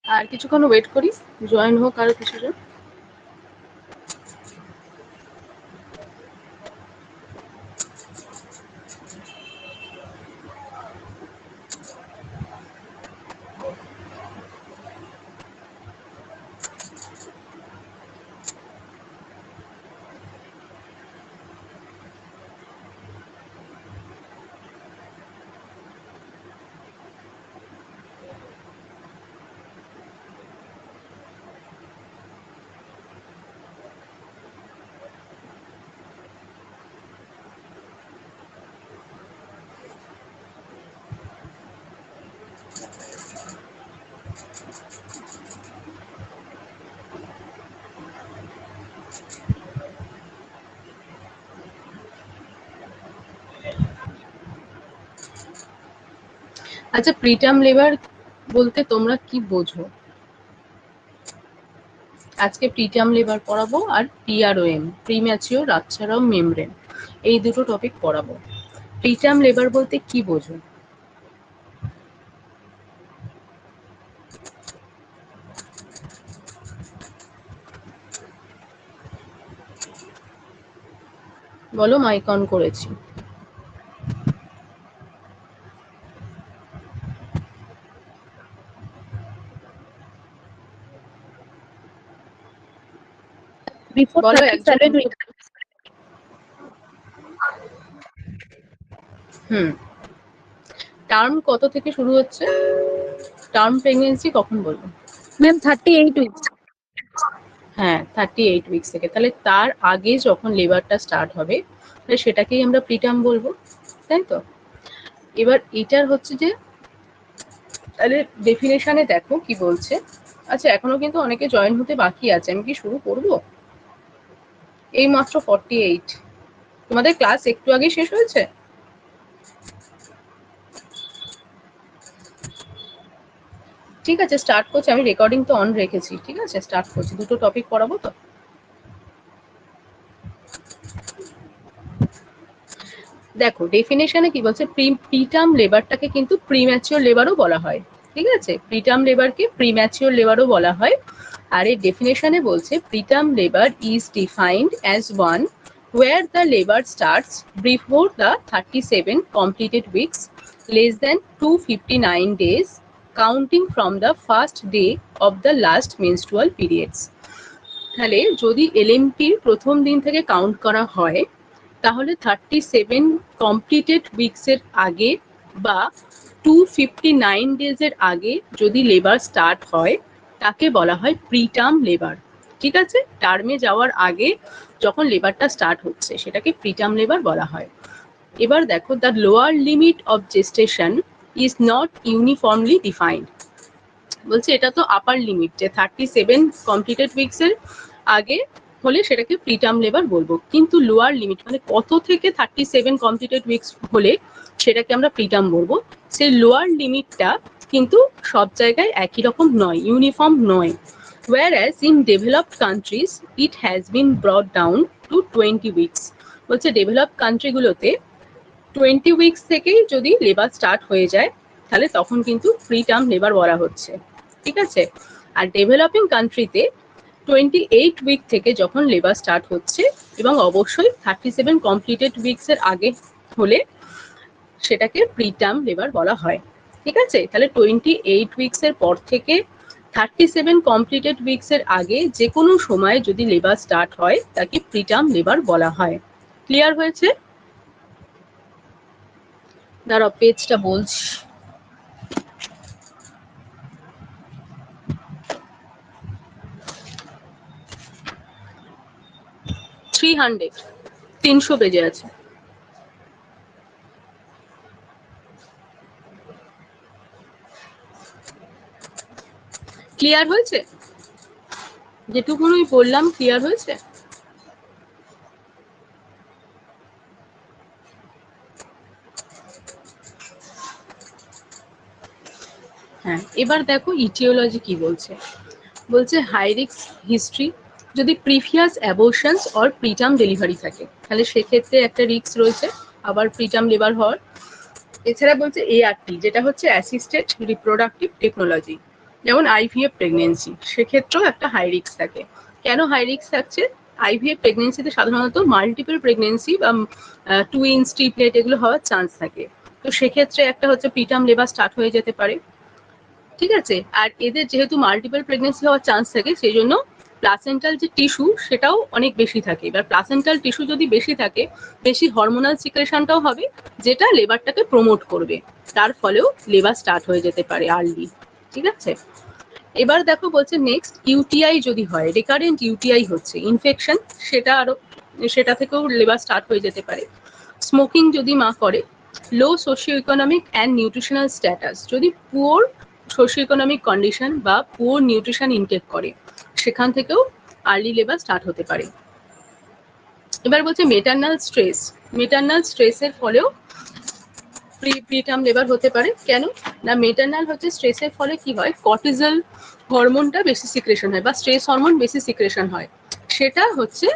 আর কিছুক্ষণ ওয়েট করি, জয়েন হোক আরো কিছুজন। আচ্ছা, প্রিটার্ম লেবার বলতে তোমরা কি বোঝো? আজকে প্রিটার্ম লেবার পড়াবো আর পিআরওএম, প্রিম্যাচিওর রাপচার অফ মেমব্রেন, এই দুটো টপিক পড়াবো। প্রিটার্ম লেবার বলতে কি বোঝো? বলো, মাইক অন করেছি। Before বলো 37 weeks. টার্ম কত থেকে শুরু হচ্ছে? টার্ম প্রেগন্যান্সি কখন বলবো? Ma'am 38 weeks. হ্যাঁ, 38 উইকস থেকে। তাহলে তার আগে যখন লেবারটা স্টার্ট হবে, তাহলে সেটাকেই আমরা প্রিটার্ম বলবো, তাই তো? এবার এটার হচ্ছে যে, তাহলে ডেফিনেশনে দেখো কি বলছে। আচ্ছা, এখনো কিন্তু অনেকে জয়েন হতে বাকি আছে, আমি কি শুরু করব? এই মাত্র 48। তোমাদের ক্লাস একটু আগে শেষ হয়েছে? ঠিক আছে, স্টার্ট করছি। আমি রেকর্ডিং তো অন রেখেছি। ঠিক আছে, স্টার্ট করছি। দুটো টপিক পড়াবো তো। দেখো ডেফিনেশনে কি বলছে, প্রিটার্ম লেবারটাকে কিন্তু প্রিম্যাচিওর লেবারও বলা হয়। ঠিক আছে, প্রিটার্ম লেবারকে প্রিম্যাচিওর লেবারও বলা হয়। আর এই ডেফিনেশনে বলছে, preterm labour is defined as one where the labor starts before the 37 completed weeks, less than 259 days, counting from the first day of the last menstrual periods. তাহলে যদি এলএমপির প্রথম দিন থেকে কাউন্ট করা হয়, তাহলে 37 কমপ্লিটেড উইকসের আগে বা 259 ডেজের আগে যদি লেবার স্টার্ট হয়, তাকে বলা হয় প্রিটার্ম লেবার। ঠিক আছে, টার্মে যাওয়ার আগে যখন লেবারটা স্টার্ট হচ্ছে, সেটাকে প্রিটার্ম লেবার বলা হয়। এবার দেখো, the lower limit of gestation is not uniformly defined. বলছে এটা তো আপার লিমিট, যে 37 কমপ্লিটেড উইকসের আগে হলে সেটাকে প্রিটার্ম লেবার বলবো, কিন্তু লোয়ার লিমিট মানে কত থেকে 37 কমপ্লিটেড উইকস হলে সেটাকে আমরা প্রিটার্ম বলবো, সেই লোয়ার লিমিটটা কিন্তু সব জায়গায় একই রকম নয়, ইউনিফর্ম নয়। whereas in developed countries it has been brought down to 20 weeks. বলছে ডেভেলপড কান্ট্রিগুলোতে 20 উইকস থেকেই যদি লেবার স্টার্ট হয়ে যায়, তাহলে তখন কিন্তু প্রিটার্ম লেবার বলা হচ্ছে। ঠিক আছে, আর ডেভেলপিং কান্ট্রিতে 28 উইক থেকে যখন লেবার স্টার্ট হচ্ছে, এবং অবশ্যই 37 কমপ্লিটেড উইকসের আগে হলে সেটাকে প্রিটার্ম লেবার বলা হয়। ঠিক আছে, তাহলে 28 উইকসের পর থেকে 37 কমপ্লিটেড উইকসের আগে যে কোনো সময় যদি লেবার স্টার্ট হয়, তাকে প্রিটার্ম লেবার বলা হয়। ক্লিয়ার হয়েছে? দাঁড়াও, পেজটা বলছি। 300 পেজে আছে। ক্লিয়ার হয়েছে? যেটুকুনি বললাম ক্লিয়ার হয়েছে? হ্যাঁ, এবার দেখো ইটিওলজি কি বলছে। বলছে হাই রিস্ক হিস্ট্রি, যদি প্রিভিয়াস অ্যাবর্শনস অর প্রিটার্ম ডেলিভারি থাকে, তাহলে সেক্ষেত্রে একটা রিস্ক রয়েছে আবার প্রিটার্ম লেবার হওয়ার। এছাড়া বলছে এআরটি, যেটা হচ্ছে অ্যাসিস্টেড রিপ্রোডাক্টিভ টেকনোলজি, যেমন আইভিএফ প্রেগনেন্সি, সেক্ষেত্রেও একটা হাই রিস্ক থাকে। কেন হাই রিস্ক থাকছে? আইভিএফ প্রেগনেন্সিতে সাধারণত মাল্টিপল প্রেগনেন্সি বা টুইন্স, ট্রিপলেট এগুলো হওয়ার চান্স থাকে। তো সেক্ষেত্রে একটা হচ্ছে প্রিটার্ম লেবার স্টার্ট হয়ে যেতে পারে, ঠিক আছে। আর এদের যেহেতু মাল্টিপল প্রেগনেন্সি হওয়ার চান্স থাকে, সেই জন্য প্লাসেন্টাল যে টিস্যু সেটাও অনেক বেশি থাকে। এবার প্লাসেন্টাল টিস্যু যদি বেশি থাকে, বেশি হরমোনাল সিক্রেশনটাও হবে, যেটা লেবারটাকে প্রমোট করবে, তার ফলেও লেবার স্টার্ট হয়ে যেতে পারে আর্লি, ঠিক আছে। এবার দেখো বলছে নেক্সট, ইউটিআই যদি হয়, রিকারেন্ট ইউটিআই হচ্ছে ইনফেকশন, সেটা থেকেও লেবার স্টার্ট হয়ে যেতে পারে। স্মোকিং যদি মা করে, low socio economic and nutritional status, যদি পুয়ার সোশিও ইকোনমিক কন্ডিশন বা পুয়ার নিউট্রিশন ইনটেক করে, সেখান থেকেও আর্লি লেবার স্টার্ট হতে পারে। এবার বলছে মেটার্নাল স্ট্রেস, মেটার্নাল স্ট্রেসের ফলেও প্রিটার্ম লেবার হতে পারে। কেন না, মেটার্নাল হচ্ছে স্ট্রেসের ফলে কি হয়, কর্টিজল হরমোনটা বেশি সিক্রেশন হয় বা স্ট্রেস হরমোন বেশি সিক্রেশন হয়, সেটা হচ্ছে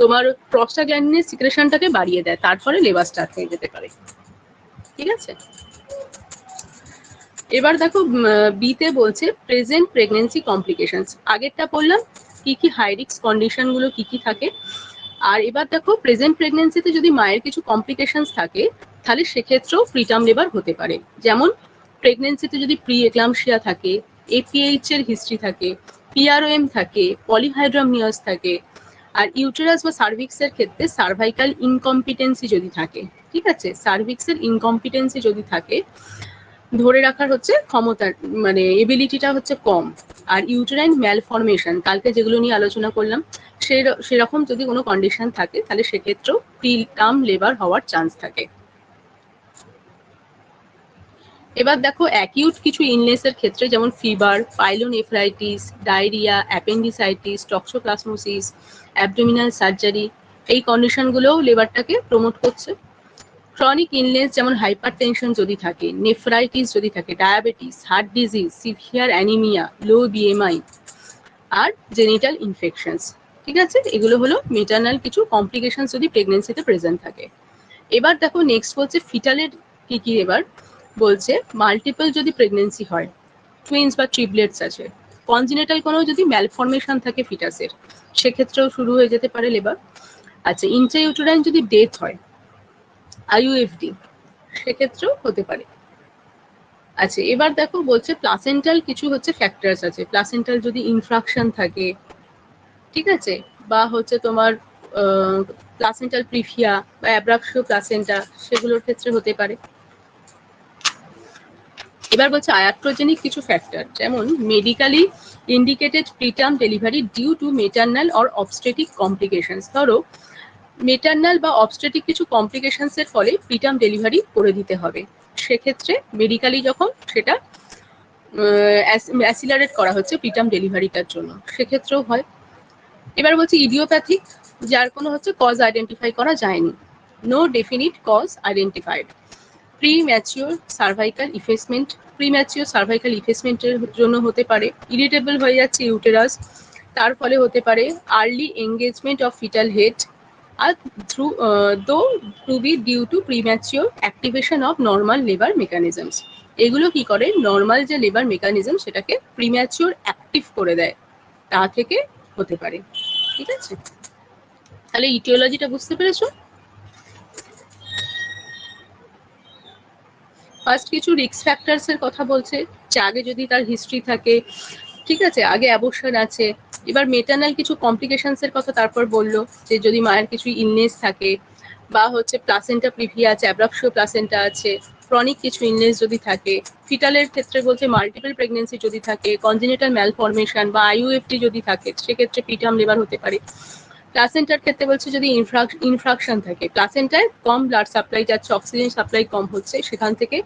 তোমার প্রস্টাগ্ল্যান্ডিনের সিক্রেশনটাকে বাড়িয়ে দেয়, তার ফলে লেবার স্টার্ট হয়ে যেতে পারে, ঠিক আছে। এবার দেখো বিতে বলছে প্রেজেন্ট প্রেগনেন্সি কমপ্লিকেশনস, আগেরটা বললাম কি কি হাই রিস্ক কন্ডিশন গুলো কি কি থাকে। আর এবার দেখো প্রেজেন্ট প্রেগনেন্সিতে যদি মায়ের কিছু কমপ্লিকেশনস থাকে, তাহলে সেক্ষেত্রেও প্রিটার্ম লেবার হতে পারে। যেমন প্রেগনেন্সিতে যদি প্রি এক্লাম্পসিয়া থাকে, এপিএইচ এর হিস্ট্রি থাকে, পিআরওএম থাকে, পলিহাইড্রামনিয়াস থাকে, আর ইউটেরাস বা সার্ভিক্স এর ক্ষেত্রে সার্ভাইকাল ইনকম্পিটেন্সি যদি থাকে, ঠিক আছে, সার্ভিক্স এর ইনকম্পিটেন্সি যদি থাকে, ধরে রাখার হচ্ছে ক্ষমতা, মানে এবিলিটিটা হচ্ছে কম, আর ইউটেরাইন ম্যালফরমেশন, কালকে যেগুলো নিয়ে আলোচনা করলাম, সেরকম যদি কোনো কন্ডিশন থাকে, তাহলে সেক্ষেত্রেও প্রিটার্ম লেবার হওয়ার চান্স থাকে। এবার দেখো অ্যাকিউট কিছু ইলনেসের ক্ষেত্রে, যেমন fever, pyelonephritis, diarrhoea, appendicitis, toxoplasmosis, abdominal surgery, এই কন্ডিশনগুলোও লেবারটাকে প্রমোট করছে। ক্রনিক ইলনেস যেমন হাইপার টেনশন যদি থাকে, নেফ্রাইটিস যদি থাকে, diabetes, heart disease, severe anaemia, low BMI, আর জেনিটাল ইনফেকশনস, ঠিক আছে, এগুলো হলো মেটার্নাল কিছু কমপ্লিকেশন যদি প্রেগনেন্সিতে প্রেজেন্ট থাকে। এবার দেখো নেক্সট বলছে ফিটালের কি কি। এবার বলছে মাল্টিপল যদি প্রেগনেন্সি হয়, টুইন্স বা ট্রিপলেটস আছে, কনজিনেটাল কোনো যদি ম্যালফরমেশন থাকে ফিটাসের, সেক্ষেত্রেও শুরু হয়ে যেতে পারে লেবার। আচ্ছা, ইন্ট্রাইউটেরাইন যদি ডেথ হয়, আইইউএফডি, সেক্ষেত্রেও হতে পারে। আচ্ছা, এবার দেখো বলছে প্লাসেন্টাল কিছু হচ্ছে ফ্যাক্টরস আছে, প্লাসেন্টাল যদি ইনফ্রাকশন থাকে, ঠিক আছে, বা হচ্ছে তোমার প্লাসেন্টাল প্রিফিয়া বা অ্যাব্রাপশিও প্লাসেন্টা, সেগুলোর ক্ষেত্রে হতে পারে। এবার বলছে আয়াট্রোজেনিক কিছু ফ্যাক্টর, যেমন medically indicated preterm delivery due to maternal or obstetric complications, ধরো মেটার্নাল বা অবস্টেটিক কিছু কমপ্লিকেশনস এর ফলে প্রিটার্ম ডেলিভারি করে দিতে হবে, সেক্ষেত্রে মেডিকেলি যখন সেটা অ্যাসিলারেট করা হচ্ছে প্রিটার্ম ডেলিভারিটার জন্য, সেক্ষেত্রেও হয়। এবার বলছি ইডিওপ্যাথিক, যার কোনো হচ্ছে কজ আইডেন্টিফাই করা যায়নি, no definite cause identified. Premature cervical effacement, premature cervical ইফেসমেন্টের জন্য হতে পারে ইরিটেবল হয়ে যাচ্ছে ইউটেরাস, তার ফলে হতে পারে early engagement of fetal head, আর through though to be due to premature activation of normal labour mechanisms. এগুলো কি করে, নর্মাল যে লেবার মেকানিজম সেটাকে প্রিম্যাচিওর অ্যাক্টিভ করে দেয়, তা থেকে হতে পারে, ঠিক আছে। তাহলে ইটিওলজিটা বুঝতে পেরেছো। ফার্স্ট কিছু রিস্ক ফ্যাক্টরস এর কথা বলছে, যে আগে যদি তার হিস্ট্রি থাকে, ঠিক আছে, আগে অ্যাবর্শন আছে। এবার মেটার্নাল কিছু কমপ্লিকেশনস এর কথা তারপর বললো, যে যদি মায়ের কিছু ইলনেস থাকে, বা হচ্ছে প্লাসেন্টা প্রিভিয়া আছে, অ্যাব্রাপশিও প্লাসেন্টা আছে, ক্রনিক কিছু ইলনেস যদি থাকে, ফিটালের ক্ষেত্রে বলছে মাল্টিপল প্রেগনেন্সি যদি থাকে, কনজেনিটাল ম্যালফরমেশন বা আইইউএফটি যদি থাকে, সেক্ষেত্রে প্রিটার্ম লেবার হতে পারে। প্লাসেন্টার ক্ষেত্রে বলছে যদি ইনফ্রাকশন থাকে, প্লাসেন্টায় কম ব্লাড সাপ্লাই যাচ্ছে, অক্সিজেন সাপ্লাই কম হচ্ছে, সেখান থেকে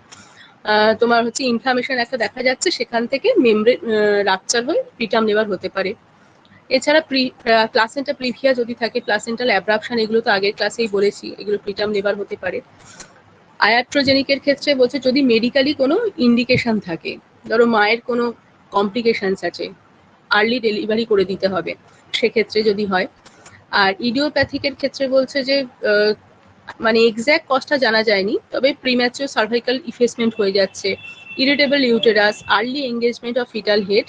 তোমার হচ্ছে ইনফ্লামেশন একটা দেখা যাচ্ছে, সেখান থেকে মেমব্রেন রাপচার হয়ে প্রিটার্ম লেবার হতে পারে। এছাড়া প্লাসেন্টা প্রিভিয়া যদি থাকে, প্লাসেন্টাল অ্যাব্রাপশন, এগুলো তো আগের ক্লাসেই বলেছি, এগুলো প্রিটার্ম লেবার হতে পারে। আয়াট্রোজেনিকের ক্ষেত্রে বলছে যদি মেডিকেলি কোনো ইন্ডিকেশন থাকে, ধরো মায়ের কোনো কমপ্লিকেশনস আছে, আর্লি ডেলিভারি করে দিতে হবে, সেক্ষেত্রে যদি হয়। আর ইডিওপ্যাথিকের ক্ষেত্রে বলছে যে মানে এক্স্যাক্ট কজটা জানা যায়নি, তবে প্রিম্যাচিওর সার্ভাইকাল ইফেসমেন্ট হয়ে যাচ্ছে, irritable uterus, early engagement of fetal head,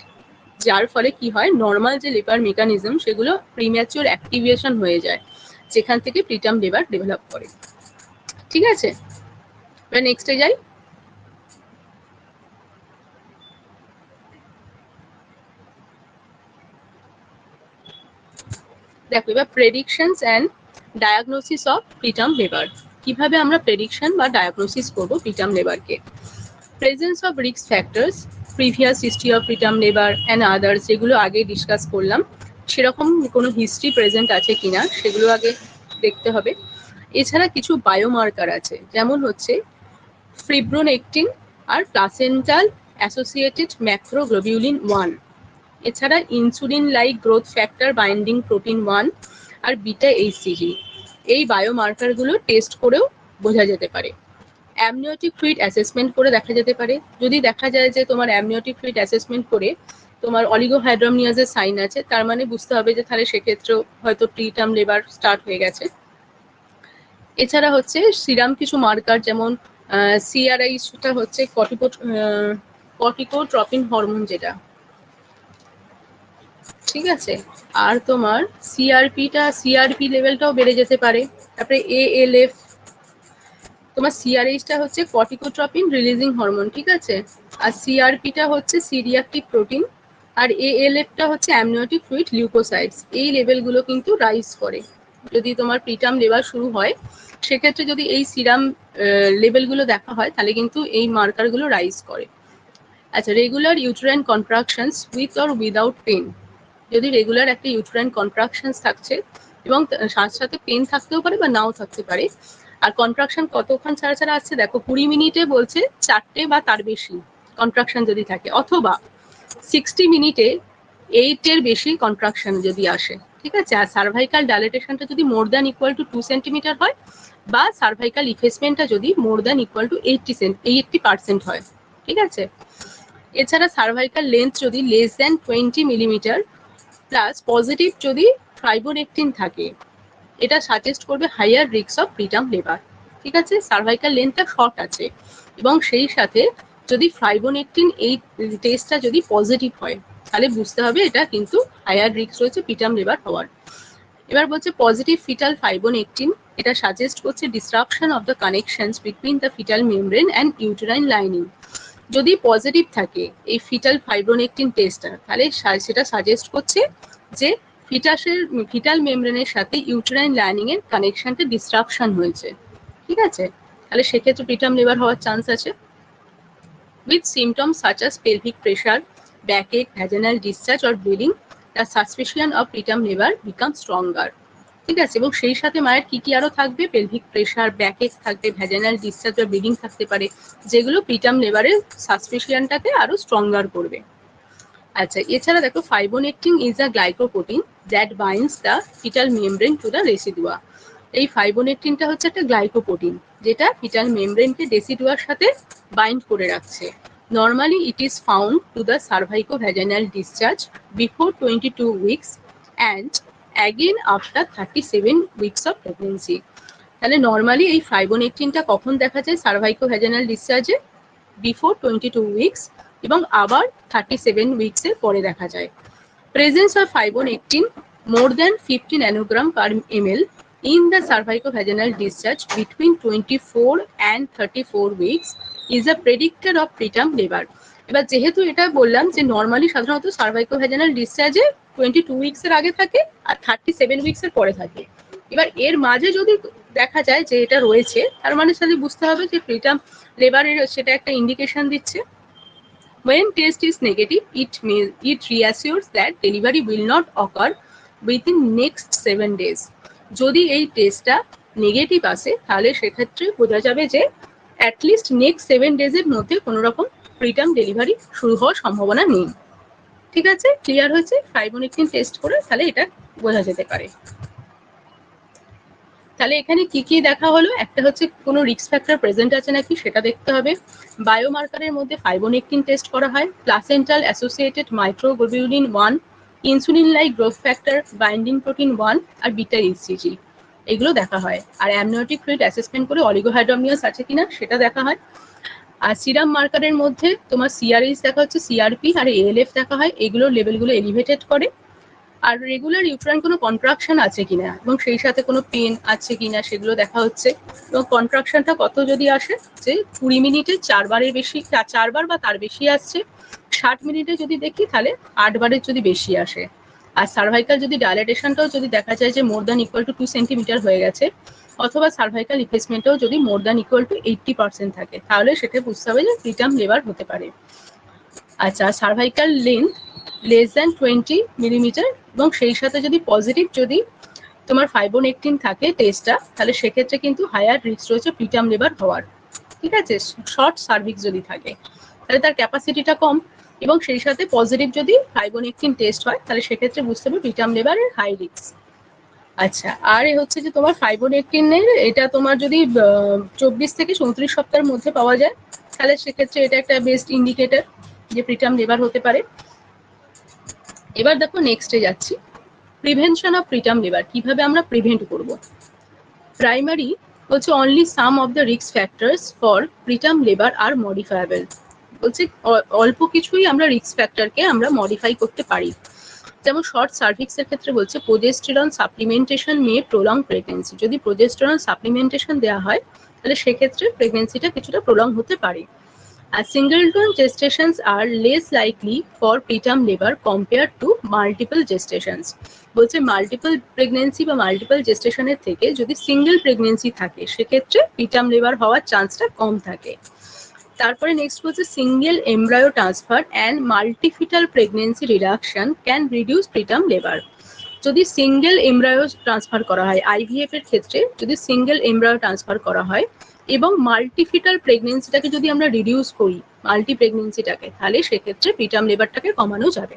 যার ফলে কি হয় নর্মাল যে লেবার মেকানিজম সেগুলো প্রিম্যাচিওর অ্যাক্টিভেশন হয়ে যায়, যেখান থেকে প্রিটার্ম লেবার ডেভেলপ করে। ঠিক আছে, এবার নেক্সটে যাই। দেখো এবার predictions and diagnosis of preterm labour. কিভাবে আমরা প্রেডিকশন বা ডায়াগনোসিস করবো প্রিটার্ম লেবারকে? Presence of risk factors, previous history of preterm labour and others, যেগুলো আগে ডিসকাস করলাম সেরকম কোনো হিস্ট্রি প্রেজেন্ট আছে কিনা সেগুলো আগে দেখতে হবে। এছাড়া কিছু বায়োমার্কার আছে, যেমন হচ্ছে ফিব্রোনেকটিন আর প্লাসেন্টাল অ্যাসোসিয়েটেড ম্যাক্রোগ্লোবিউলিন 1, এছাড়া insulin like growth factor binding protein 1 আর বিটা এইচসিজি, এই বায়োমার্কারগুলো টেস্ট করেও বোঝা যেতে পারে। অ্যামনিওটিক ফ্লুইড অ্যাসেসমেন্ট করে দেখা যেতে পারে। যদি দেখা যায় যে তোমার অ্যামনিওটিক ফ্লুইড অ্যাসেসমেন্ট করে তোমার অলিগোহাইড্রোমনিয়াসের সাইন আছে, তার মানে বুঝতে হবে যে তাহলে সেক্ষেত্রেও হয়তো প্রিটার্ম লেবার স্টার্ট হয়ে গেছে। এছাড়া হচ্ছে সিরাম কিছু মার্কার, যেমন সিআরআইটা হচ্ছে কর্টিকোট্রপিন হরমোন যেটা, ঠিক আছে। আর তোমার সিআরপি লেভেলটাও বেড়ে যেতে পারে। তারপরে এএলএফ, তোমার সিআরএইচটা হচ্ছে কর্টিকোট্রপিন রিলিজিং হরমোন, ঠিক আছে। আর সিআরপিটা হচ্ছে সিরিয়াক্টিভ প্রোটিন, আর এএলএফটা হচ্ছে অ্যামনিওটিক ফ্লুইড লিউকোসাইডস, এই লেভেলগুলো কিন্তু রাইজ করে। যদি তোমার প্রিটার্ম লেবার শুরু হয় সেক্ষেত্রে যদি এই সিরাম লেভেলগুলো দেখা হয় তাহলে কিন্তু এই মার্কারগুলো রাইজ করে। আচ্ছা, regular uterine contractions with or without pain, যদি রেগুলার একটা ইউটেরাইন কন্ট্রাকশনস থাকছে এবং সাথে সাথে পেন থাকতেও পারে বা নাও থাকতে পারে। আর কন্ট্রাকশন কতক্ষণ ছাড়া ছাড়া আসছে দেখো, 20 মিনিটে বলছে 4টে বা তার বেশি কন্ট্রাকশন যদি থাকে, অথবা 60 মিনিটে 8-এর বেশি কন্ট্রাকশন যদি আসে, ঠিক আছে। আর সার্ভাইকাল ডাইলেটেশনটা যদি more than equal two 2 centimetre হয়, বা সার্ভাইকাল ইফেসমেন্টটা যদি মোর দ্যান ইকুয়াল টু 80% হয়, ঠিক আছে। এছাড়া সার্ভাইকাল লেন্থ যদি less than 20 millimetre plus positive যদি ফাইব্রোনেকটিন থাকে, এটা সাজেস্ট করবে higher risk of preterm labour, ঠিক আছে। সার্ভাইকাল লেন্থটা শর্ট আছে এবং সেই সাথে যদি ফাইব্রোনেকটিন এই টেস্টটা যদি পজিটিভ হয় তাহলে বুঝতে হবে এটা কিন্তু হাইয়ার রিস্ক রয়েছে প্রিটার্ম লেবার হওয়ার। এবার বলছে পজিটিভ ফিটাল ফাইব্রোনেকটিন, এটা সাজেস্ট করছে disruption of the connections between the fetal membrane and uterine lining. যদি পজিটিভ থাকে এই ফিটাল ফাইব্রোনেকটিন টেস্টটা, তাহলে সেটা সাজেস্ট করছে যে ফিটাল মেমব্রেনের সাথে ইউটেরাইন লাইনিং এর কানেকশনটা ডিসরাপশন হয়েছে, ঠিক আছে। তাহলে সেক্ষেত্রে প্রিটার্ম লেবার হওয়ার চান্স আছে। With symptoms such as pelvic pressure, backache, vaginal discharge or bleeding, the suspicion of preterm labour become stronger, ঠিক আছে। এবং সেই সাথে মায়ের কি কি আরো থাকবে, পেলভিক প্রেশার, ব্যাকএক থাকবে, ভ্যাজানাল ডিসচার্জ বা ব্লিডিং থাকতে পারে, যেগুলো প্রিটার্ম লেবারের সাসপিশনটাকে আরো স্ট্রঙ্গার করবে। আচ্ছা, এছাড়া দেখো fibronectin is a glycoprotein that binds the fetal membrane to the decidua. এই ফাইব্রোনেকটিনটা হচ্ছে একটা গ্লাইকোপ্রোটিন যেটা ফিটাল মেমব্রেনকে রেসিডুয়ার সাথে বাইন্ড করে রাখছে। Normally it is found to the cervicovaginal discharge before 22 weeks and again after 37 weeks of pregnancy. তাহলে normally এই ফাইব্রোনেকটিনটা কখন দেখা যায় সার্ভাইকোভ্যাজানাল ডিসচার্জে, বিফোর 22 উইকস এবং আবার 37 উইকসের পরে দেখা যায়। Presence of fibronectin more than 50 nanogram per ml in the cervicovaginal discharge between 24 and 34 weeks is a predictor of preterm labor. এবার যেহেতু এটা বললাম যে নর্মালি সাধারণত সার্ভাইকোভ্যাজানাল ডিসচার্জে 22 উইকস এর আগে থাকে আর 37 উইকস এর পরে থাকে। এবার এর মাঝে যদি দেখা যায় যে এটা রয়েছে, তার মানে সাথে বুঝতে হবে যে প্রিটার্ম লেবারের সেটা একটা ইন্ডিকেশন দিচ্ছে। When test is negative, it reassures that delivery will not occur within next 7 days. যদি এই টেস্টটা নেগেটিভ আসে তাহলে সেক্ষেত্রে বোঝা যাবে যে অ্যাটলিস্ট নেক্সট 7 ডেজের মধ্যে কোনো রকম প্রিটার্ম ডেলিভারি শুরু হওয়ার সম্ভাবনা নেই, ঠিক আছে। ক্লিয়ার হয়েছে? ফাইব্রোনেকটিন টেস্ট করে তাহলে এটা বোঝা যেতে পারে। তাহলে এখানে কি কি দেখা হলো, একটা হচ্ছে কোনো রিস্ক ফ্যাক্টর প্রেজেন্ট আছে নাকি সেটা দেখতে হবে। বায়োমার্কারের মধ্যে ফাইব্রোনেকটিন টেস্ট করা হয়, placental associated microglobulin 1, insulin like growth factor binding protein 1 আর বিটা এইচসিজি, এগুলো দেখা হয়। আর অ্যামনিওটিক ফ্লুইড অ্যাসেসমেন্ট করে অলিগোহাইড্রোমনিয়াস আছে কিনা সেটা দেখা হয়। আর সিরাম মার্কারের মধ্যে তোমার সিআরএইচ দেখা হচ্ছে, সিআরপি আর এএলএফ দেখা হয়, এগুলোর লেভেলগুলো এলিভেটেড করে। আর রেগুলার ইউট্রাইন কোনো কন্ট্রাকশন আছে কিনা এবং সেই সাথে কোনো পেন আছে কিনা সেগুলো দেখা হচ্ছে। এবং কন্ট্রাকশনটা কত যদি আসে, যে 20 মিনিটে 4 বারের বেশি, 4 বার বা তার বেশি আসছে। 60 মিনিটে যদি দেখি তাহলে 8 বারের যদি বেশি আসে। আর সার্ভাইকাল যদি ডাইলেটেশনটাও যদি দেখা যায় যে more than equal two 2 centimetre হয়ে গেছে, অথবা সার্ভাইকাল ইফেসমেন্টও যদি মোর দ্যান ইকুয়াল টু 80% থাকে, তাহলে সেটা বুঝতে হবে যে প্রিটার্ম লেবার হতে পারে। আচ্ছা, cervical length less than 20 millimetre এবং সেই সাথে যদি পজিটিভ যদি তোমার ফাইবোনেকটিন থাকে টেস্টটা, তাহলে সেক্ষেত্রে কিন্তু হায়ার রিস্ক রয়েছে প্রিটার্ম লেবার হওয়ার। ঠিক আছে, শর্ট সার্ভিক্স যদি থাকে তাহলে তার ক্যাপাসিটিটা কম, এবং সেই সাথে পজিটিভ যদি ফাইবোনেকটিন টেস্ট হয়, তাহলে সেক্ষেত্রে বুঝতে হবে প্রিটার্ম লেবারের হাই রিস্ক। আচ্ছা, আর হচ্ছে যে তোমার ফাইবোনেকটিনের এটা তোমার যদি 24 থেকে 34 সপ্তাহের মধ্যে পাওয়া যায়, তাহলে সেক্ষেত্রে এটা একটা বেস্ট ইন্ডিকেটর যে প্রিটার্ম লেবার হতে পারে। এবার দেখো নেক্সটে যাচ্ছি, প্রিভেনশন অফ প্রিটার্ম লেবার, কিভাবে আমরা প্রিভেন্ট করব। প্রাইমারি বলছে only some of the risk factors for preterm labour are modifiable. বলছে অল্প কিছুই আমরা রিস্ক ফ্যাক্টরকে আমরা মডিফাই করতে পারি। যেমন শর্ট সার্ভিক্সের ক্ষেত্রে বলছে progesterone supplementation may prolong pregnancy. যদি প্রোজেস্টেরন সাপ্লিমেন্টেশন দেওয়া হয়, তাহলে সেক্ষেত্রে প্রেগনেন্সিটা কিছুটা প্রলং হতে পারে। আর singleton gestations are less likely for preterm labour compare to multiple gestations. বলছে মাল্টিপল প্রেগনেন্সি বা মাল্টিপল গেস্টেশনের থেকে যদি সিঙ্গেল প্রেগনেন্সি থাকে, সেক্ষেত্রে প্রিটার্ম লেবার হওয়ার চান্সটা কম থাকে। তারপরে নেক্সট বলছে single embryo transfer and multifetal pregnancy reduction can reduce preterm labour. যদি সিঙ্গেল এমব্রায়ো ট্রান্সফার করা হয়, আইভিএফ এর ক্ষেত্রে যদি সিঙ্গেল এমব্রায়ো ট্রান্সফার করা হয় এবং মাল্টিফিটাল প্রেগনেন্সিটাকে যদি আমরা রিডিউস করি, মাল্টি প্রেগনেন্সিটাকে, তাহলে সেক্ষেত্রে প্রিটার্ম লেবারটাকে কমানো যাবে।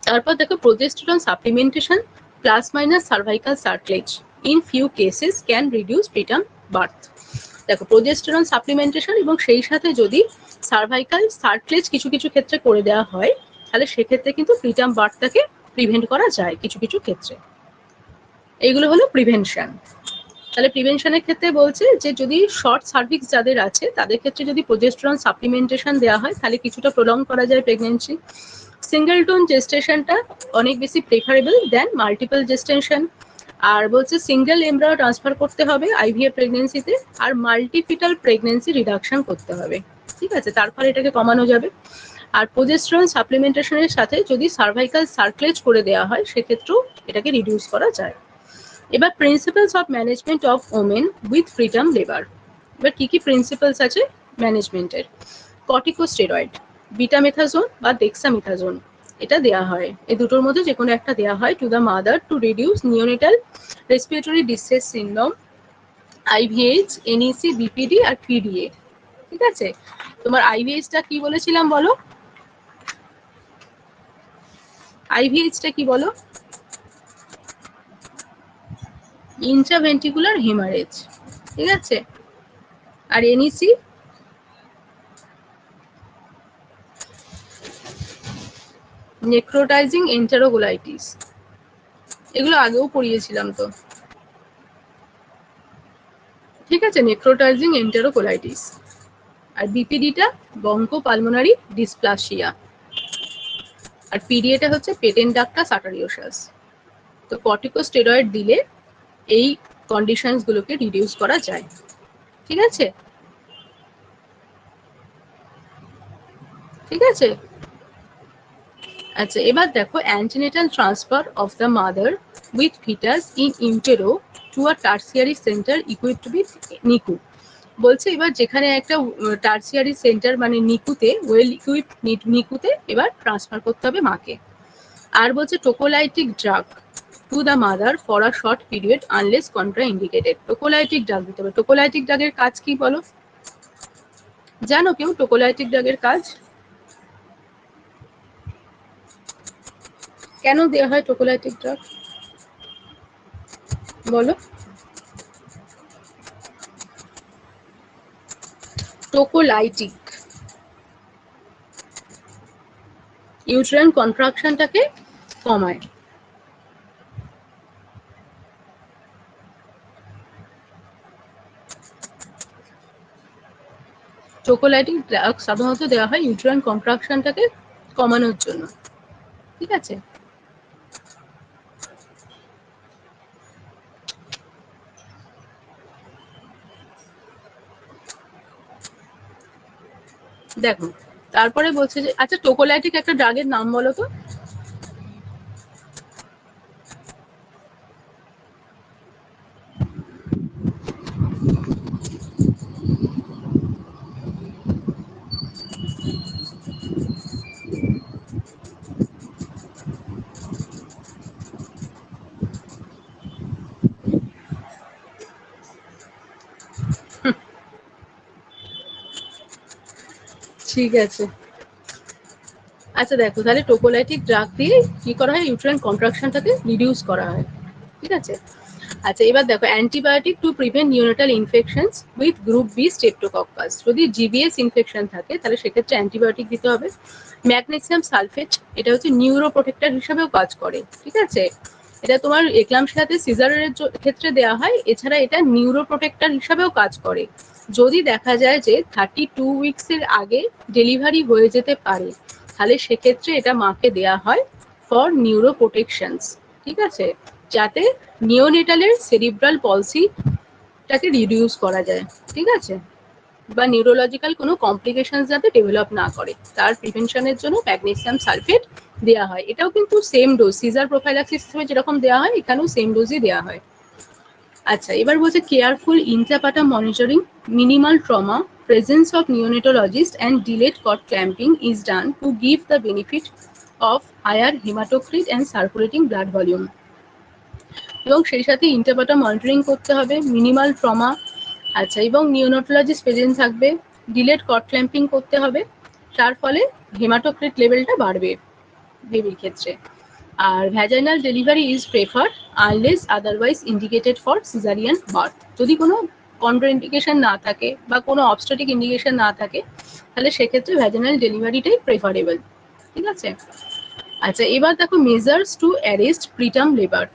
তারপর দেখো progesterone supplementation plus minus cervical cerclage in few cases can reduce preterm birth. দেখো প্রোজেস্টেরন সাপ্লিমেন্টেশন এবং সেই সাথে যদি সার্ভাইকাল সার্কলেজ কিছু কিছু ক্ষেত্রে করে দেওয়া হয়, তাহলে সেক্ষেত্রে কিন্তু প্রিটার্ম বার্থটাকে প্রিভেন্ট করা যায় কিছু কিছু ক্ষেত্রে। এইগুলো হলো প্রিভেনশন। তাহলে প্রিভেনশনের ক্ষেত্রে বলছে যে যদি শর্ট সার্ভিক্স যাদের আছে তাদের ক্ষেত্রে যদি প্রোজেস্টেরন সাপ্লিমেন্টেশন দেওয়া হয়, তাহলে কিছুটা প্রলং করা যায় প্রেগনেন্সি। সিঙ্গেলটন জেস্টেশনটা অনেক বেশি প্রেফারেবল দেন মাল্টিপল জেস্টেশন। আর বলছে সিঙ্গেল এমব্রায়ো ট্রান্সফার করতে হবে আইভিএফ প্রেগনেন্সিতে, আর মাল্টিফিটাল প্রেগনেন্সি রিডাকশন করতে হবে। ঠিক আছে, তার ফলে এটাকে কমানো যাবে। আর প্রোজেস্টেরন সাপ্লিমেন্টেশনের সাথে যদি সার্ভাইকাল সার্কলেজ করে দেওয়া হয়, সেক্ষেত্রেও এটাকে রিডিউস করা যায়। এবার principles of management of women with preterm labour. এবার কি কি প্রিন্সিপালস আছে ম্যানেজমেন্টের? কর্টিকোস্টেরয়েড, বিটামেথাজোন বা ডেক্সামেথাজোন, এটা দেওয়া হয়। এই দুটোর মধ্যে যে কোনো একটা দেওয়া হয় to the mother to reduce neonatal respiratory distress syndrome, IVH, NEC, BPD আর পিডিএ। ঠিক আছে, তোমার আইভিএইচটা কি বলেছিলাম বলো? আইভিএইচটা কি বলো? Intraventricular haemorrhage. ঠিক আছে, আর এনইসি নেক্রোটাইজিং এন্টারোগোলাইটিস। এগুলো আগেও পড়িয়েছিলাম তো। ঠিক আছে, নেক্রোটাইজিং এন্টারোকোলাইটিস। আর বিপিডিটা বঙ্কো পালমোনারি ডিসপ্লাসিয়া, আর পিডিএটা হচ্ছে পেটেন্ট ডাক্টাস আর্টারিওসাস। তো কর্টিকোস্টেরয়েড দিলে এই কন্ডিশনস গুলোকে রিডিউস করা যায়। ঠিক আছে, ঠিক আছে। আচ্ছা, এবার দেখো antenatal transfer of the mother with fetus in utero to a tertiary centre equipped with NICU. বলছে এবার যেখানে একটা টার্সিয়ারি সেন্টার মানে নিকুতে, ওয়েল ইকুইপড নিকুতে এবার ট্রান্সফার করতে হবে মাকে। আর বলছে tocolytic drug to the mother for a short period unless contraindicated. Tocolytic drug দিতে হবে। টোকোলাইটিক ড্রাগের কাজ কি বলো? জানো কেউ টোকোলাইটিক ড্রাগের কাজ? কেন দেওয়া হয় টোকোলাইটিক ড্রাগ বলো? টোকোলাইটিক ইউট্রাইন কন্ট্রাকশনটাকে কমায়। টোকোলাইটিক ড্রাগ সাধারণত দেওয়া হয় ইউটেরাইন কন্ট্রাকশনটাকে কমানোর জন্য, ঠিক আছে। দেখো তারপরে বলছে যে আচ্ছা টোকোলাইটিক একটা ড্রাগের নাম বলো তো। ঠিক আছে, আচ্ছা দেখো তাহলে টোকোলাইটিক ড্রাগ দিয়ে কি করা হয়, ইউটেরাইন কন্ট্রাকশনটাকে রিডিউস করা হয়, ঠিক আছে। আচ্ছা এবার দেখো antibiotic to prevent neonatal infections with group B streptococcus. যদি জিবিএস ইনফেকশন থাকে তাহলে সেক্ষেত্রে অ্যান্টিবায়োটিক দিতে হবে। ম্যাগনেসিয়াম সালফেট এটা হচ্ছে নিউরো প্রোটেক্টর হিসেবেও কাজ করে, ঠিক আছে। এটা তোমার এক্লাম্পসিয়াতে সিজারের ক্ষেত্রে দেওয়া হয়, এছাড়া এটা নিউরো প্রোটেক্টর হিসাবেও কাজ করে। যদি দেখা যায় যে 32 উইকসের আগে ডেলিভারি হয়ে যেতে পারে তাহলে সেক্ষেত্রে এটা মাকে দেওয়া হয় ফর নিউরো প্রোটেকশনস, ঠিক আছে, যাতে নিওনেটালের সেরিব্রাল পলসিটাকে রিডিউস করা যায়, ঠিক আছে, বা নিউরোলজিক্যাল কোনো কমপ্লিকেশনস যাতে ডেভেলপ না করে তার প্রিভেনশনের জন্য ম্যাগনেসিয়াম সালফেট দেওয়া হয়। এটাও কিন্তু সেম ডোজ, সিজার প্রোফাইলাক্সিস হিসেবে যেরকম দেওয়া হয় এখানেও সেম ডোজই দেওয়া হয়। আচ্ছা এবার বলছে careful intrapartum monitoring, minimal trauma, presence of neonatologist and delayed cord clamping is done to give the benefit of higher hematocrit and circulating blood volume। এবং সেই সাথে ইন্টারপার্টাম মনিটরিং করতে হবে, মিনিমাল ট্রমা, আচ্ছা, এবং নিওনাটোলজিস্ট প্রেজেন্ট থাকবে, ডিলেড কট ক্ল্যাম্পিং করতে হবে, তার ফলে হেমাটোক্রিট লেভেলটা বাড়বে বেবির ক্ষেত্রে। আর vaginal delivery is preferred unless otherwise indicated for caesarean birth. যদি কোনো কন্ট্রাইন্ডিকেশন না থাকে বা কোনো অবস্টেটিক ইন্ডিকেশন না থাকে তাহলে সেক্ষেত্রে ভ্যাজাইনাল ডেলিভারিটাই প্রেফারেবল, ঠিক আছে। আচ্ছা এবার দেখো measures two arrest preterm labour.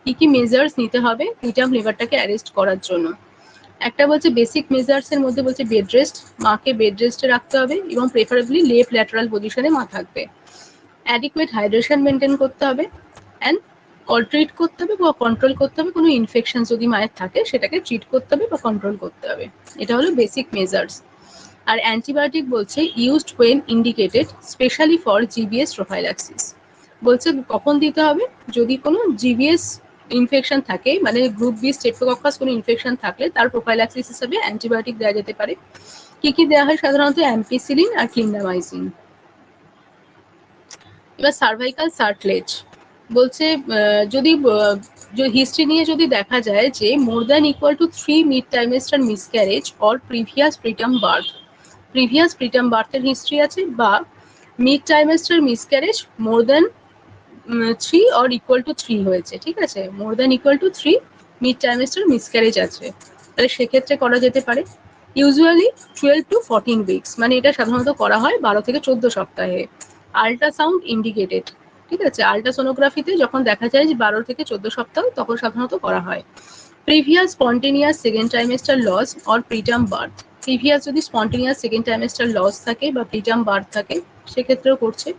কি কি মেজার্স নিতে হবে প্রিটার্ম লেবারটাকে অ্যারেস্ট করার জন্য। একটা বলছে বেসিক মেজার্স এর মধ্যে বলছে বেড রেস্ট, মাকে বেড রেস্টে রাখতে হবে এবং প্রেফারেবলি লেফট ল্যাটারাল পজিশনে মা থাকবে। অ্যাডিকুয়েট হাইড্রেশন মেনটেন করতে হবে অ্যান্ড ট্রিট করতে হবে বা কন্ট্রোল করতে হবে, কোনো ইনফেকশন যদি মায়ের থাকে সেটাকে ট্রিট করতে হবে বা কন্ট্রোল করতে হবে। এটা হলো বেসিক মেজার্স। আর অ্যান্টিবায়োটিক বলছে used when indicated specially for GBS prophylaxis. বলছে কখন দিতে হবে, যদি কোনো জিবিএস ইনফেকশন থাকে, মানে গ্রুপ বি স্ট্রেপ্টোকক্কাস কোনো ইনফেকশন থাকলে তার প্রোফাইলাক্সিস হিসেবে অ্যান্টিবায়োটিক দেওয়া যেতে পারে। কি কি দেওয়া হয় সাধারণত অ্যাম্পিসিলিন আর ক্লিন্ডামাইসিন। এবার সার্ভাইকাল সার্কলেজ বলছে যদি হিস্ট্রি নিয়ে যদি দেখা যায় যে more than equal to 3 mid trimester miscarriage or previous preterm বার্থের হিস্ট্রি আছে, বা mid trimester miscarriage more than 3 or equal to 3 হয়েছে, ঠিক আছে, more than equal to 3 mid trimester miscarriage আছে, তাহলে সেক্ষেত্রে করা যেতে পারে। ইউজুয়ালি 12 to 14 উইকস, মানে এটা সাধারণত করা হয় 12 থেকে 14 সপ্তাহে। আল্ট্রাসাউন্ড ইন্ডিকেটেড, ঠিক আছে, আল্ট্রাসোনোগ্রাফিতে যখন দেখা যায় যে 12 থেকে 14 সপ্তাহ তখন সাধারণত করা হয়। Previous spontaneous second trimester loss or preterm birth, previous যদি স্পন্টেনিয়াস সেকেন্ড ট্রাইমেস্টার লস থাকে বা প্রিটার্ম বার্থ থাকে সেক্ষেত্রেও করছে।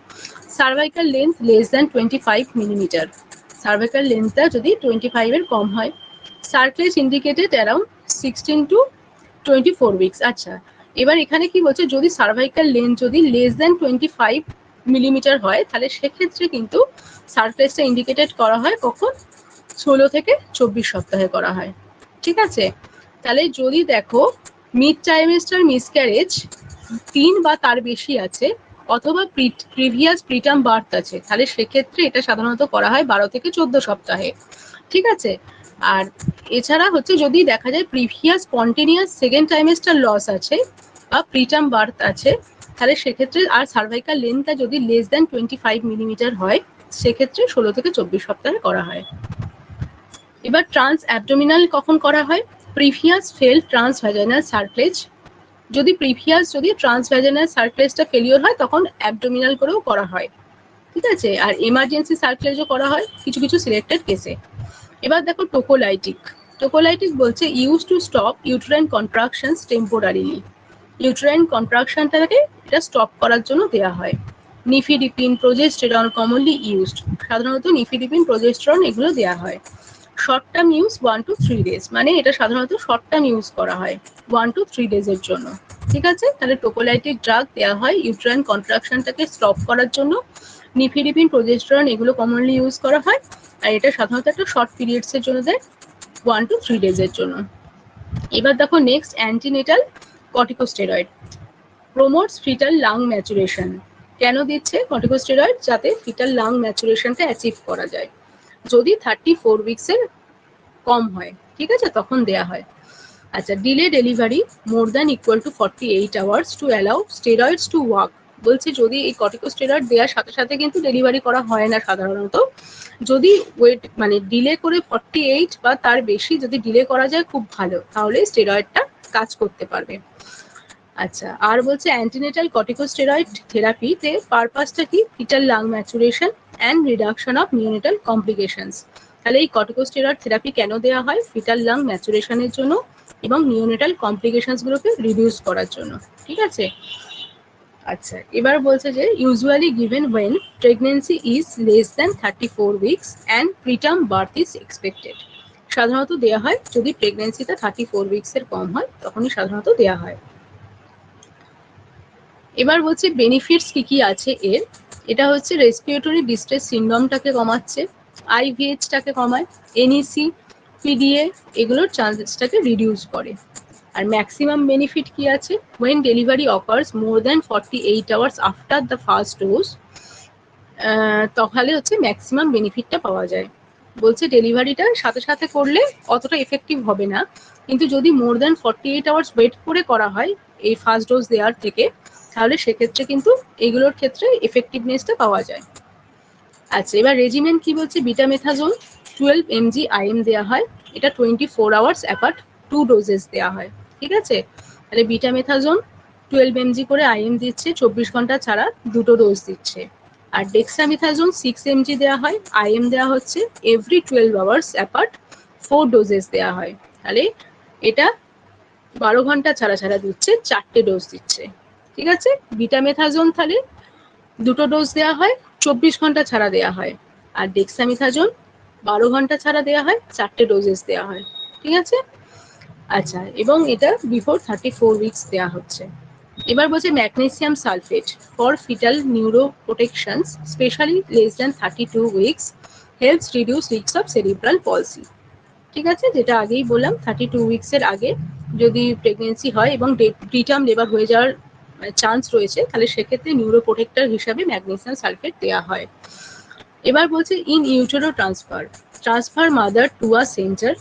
Cervical length less than 25 millimetre, cervical লেন্থটা যদি 25 এর কম হয়। Cerclage indicated around 16 to 24 weeks. আচ্ছা এবার এখানে কি বলছে, যদি সার্ভাইকাল লেন্থ যদি লেস দ্যান 25 মিলিমিটার হয় তাহলে সেক্ষেত্রে কিন্তু সার্কলেজটা ইন্ডিকেটেড করা হয় কখন, 16 থেকে 24 সপ্তাহে করা হয়, ঠিক আছে। তাহলে যদি দেখো মিড ট্রাইমেস্টার মিসক্যারেজ 3 বা তার বেশি আছে অথবা প্রিভিয়াস প্রিটার্ম বার্থ আছে তাহলে সেক্ষেত্রে এটা সাধারণত করা হয় 12 থেকে 14 সপ্তাহে, ঠিক আছে। আর এছাড়া হচ্ছে যদি দেখা যায় previous spontaneous second trimester loss আছে বা প্রিটার্ম বার্থ আছে তাহলে সেক্ষেত্রে আর সার্ভাইকাল লেন্থটা যদি লেস দ্যান 25 মিলিমিটার হয় সেক্ষেত্রে 16 থেকে 24 সপ্তাহে করা হয়। এবার ট্রান্স অ্যাবডোমিনাল কখন করা হয়, প্রিভিয়াস ফেল ট্রান্স ভ্যাজাইনাল সার্কলেজ, যদি প্রিভিয়াস যদি ট্রান্স ভ্যাজাইনাল সার্কলেজটা ফেলিওর হয় তখন অ্যাবডোমিনাল করেও করা হয়, ঠিক আছে। আর এমার্জেন্সি সার্কলেজও করা হয় কিছু কিছু সিলেক্টেড কেসে। এবার দেখো টোকোলাইটিক, টোকোলাইটিক বলছে use to stop uterine contractions temporarily. Uterine কন্ট্রাকশনটাকে এটা স্টপ করার জন্য দেওয়া হয়। নিফিডিপিন, প্রোজেস্টেরন কমনলি ইউজড, সাধারণত নিফিডিপিন, প্রোজেস্টেরন এগুলো দেওয়া হয়। Short term use 1 to 3 days, মানে এটা সাধারণত শর্ট টার্ম ইউজ করা হয় 1 to 3 days এর জন্য। ঠিক আছে, তাহলে টোকোলাইটিক ড্রাগ দেওয়া হয় ইউটেরাইন কন্ট্রাকশনটাকে স্টপ করার জন্য। নিফিডিপিন, প্রোজেস্টেরন এগুলো কমনলি ইউজ করা হয়, আর এটা সাধারণত একটা শর্ট পিরিয়ডস এর জন্য দেয় 1 to 3 days এর জন্য। এবার দেখো next, antenatal corticosteroid promotes fetal lung maturation. কেন দিচ্ছে কর্টিকোস্টেরয়েড? যাতে ফিটাল লাং ম্যাচুরেশনটা অ্যাচিভ করা যায়। যদি 34 উইকসের কম হয়, ঠিক আছে, তখন দেয়া হয়। আচ্ছা, delay delivery more than equal two 48 hours to allow steroids to work. বলছে যদি এই কর্টিকোস্টেরয়েড দেওয়ার সাথে সাথে কিন্তু ডেলিভারি করা হয় না সাধারণত, যদি ওয়েট মানে ডিলে করে 48 বা তার বেশি যদি ডিলে করা যায় খুব ভালো, তাহলে স্টেরয়েডটা কাজ করতে পারবে। আচ্ছা, আর বলছে অ্যান্টিনেটাল কর্টিকোস্টেরয়েড থেরাপিতে পারপাসটা কি? Fetal lung maturation and reduction of neonatal complications. তাহলে এই কর্টিকোস্টেরয়েড থেরাপি কেন দেওয়া হয়? ফিটাল লাং ম্যাচুরেশনের জন্য এবং নিওনেটাল কমপ্লিকেশনস গুলোকে রিডিউস করার জন্য। ঠিক আছে, আচ্ছা, এবার বলছে যে usually given when pregnancy is less than 34 weeks and preterm birth is expected. সাধারণত দেওয়া হয় যদি প্রেগনেন্সিটা 34 উইকসের কম হয়, তখনই সাধারণত দেওয়া হয়। এবার বলছে বেনিফিটস কি কি আছে এর। এটা হচ্ছে রেসপিরেটরি ডিস্ট্রেস সিনড্রোমটাকে কমাচ্ছে, আইভিএইচটাকে কমায়, এনইসি, পিডিএ এগুলোর চান্সেসটাকে রিডিউস করে। আর ম্যাক্সিমাম বেনিফিট কি আছে? When delivery occurs more than 48 hours after the first dose, তাহলে হচ্ছে ম্যাক্সিমাম বেনিফিটটা পাওয়া যায়। বলছে ডেলিভারিটা সাথে সাথে করলে অতটা এফেক্টিভ হবে না, কিন্তু যদি মোর দ্যান 48 আওয়ার্স ওয়েট করে করা হয় এই ফার্স্ট ডোজ দেওয়ার থেকে, তাহলে সেক্ষেত্রে কিন্তু এগুলোর ক্ষেত্রে এফেক্টিভনেসটা পাওয়া যায়। আচ্ছা, এবার রেজিমেন্ট কি বলছে? বিটামেথাজোন 12 mg IM দেওয়া হয়, এটা 24 আওয়ার্স অ্যাপার্ট 2 ডোজেস দেওয়া হয়। ঠিক আছে, তাহলে বিটামেথাজোন 12 mg করে IM দিচ্ছে, 24 ঘন্টা ছাড়া দুটো ডোজ দিচ্ছে। আর ডেক্সামেথাজোন 6 mg দেওয়া হয়, IM দেওয়া হচ্ছে এভরি 12 আওয়ার্স অ্যাপার্ট 4 ডোজেস দেওয়া হয়। তাহলে এটা 12 ঘন্টা ছাড়া ছাড়া দিচ্ছে, 4টে ডোজ দিচ্ছে। ঠিক আছে, বিটামেথাজোন তাহলে দুটো ডোজ দেওয়া হয়, 24 ঘন্টা ছাড়া দেওয়া হয়। আর ডেক্সামেথাজোন 12 ঘন্টা ছাড়া দেওয়া হয়, 4টে ডোজেস দেওয়া হয়। ঠিক আছে, আচ্ছা, এবং এটা বিফোর 34 উইকস দেওয়া হচ্ছে। এবার বলছে magnesium sulphate for fetal neuro protections specially less than 32 weeks helps reduce risk of cerebral পলসি। ঠিক আছে, যেটা আগেই বললাম, 32 উইকসের আগে যদি প্রেগনেন্সি হয় এবং প্রিটার্ম লেবার হয়ে যাওয়ার চান্স রয়েছে, তাহলে সেক্ষেত্রে নিউরো প্রোটেক্টর হিসাবে ম্যাগনেসিয়াম সালফেট দেওয়া হয়। এবার বলছে in utero transfer mother to a centre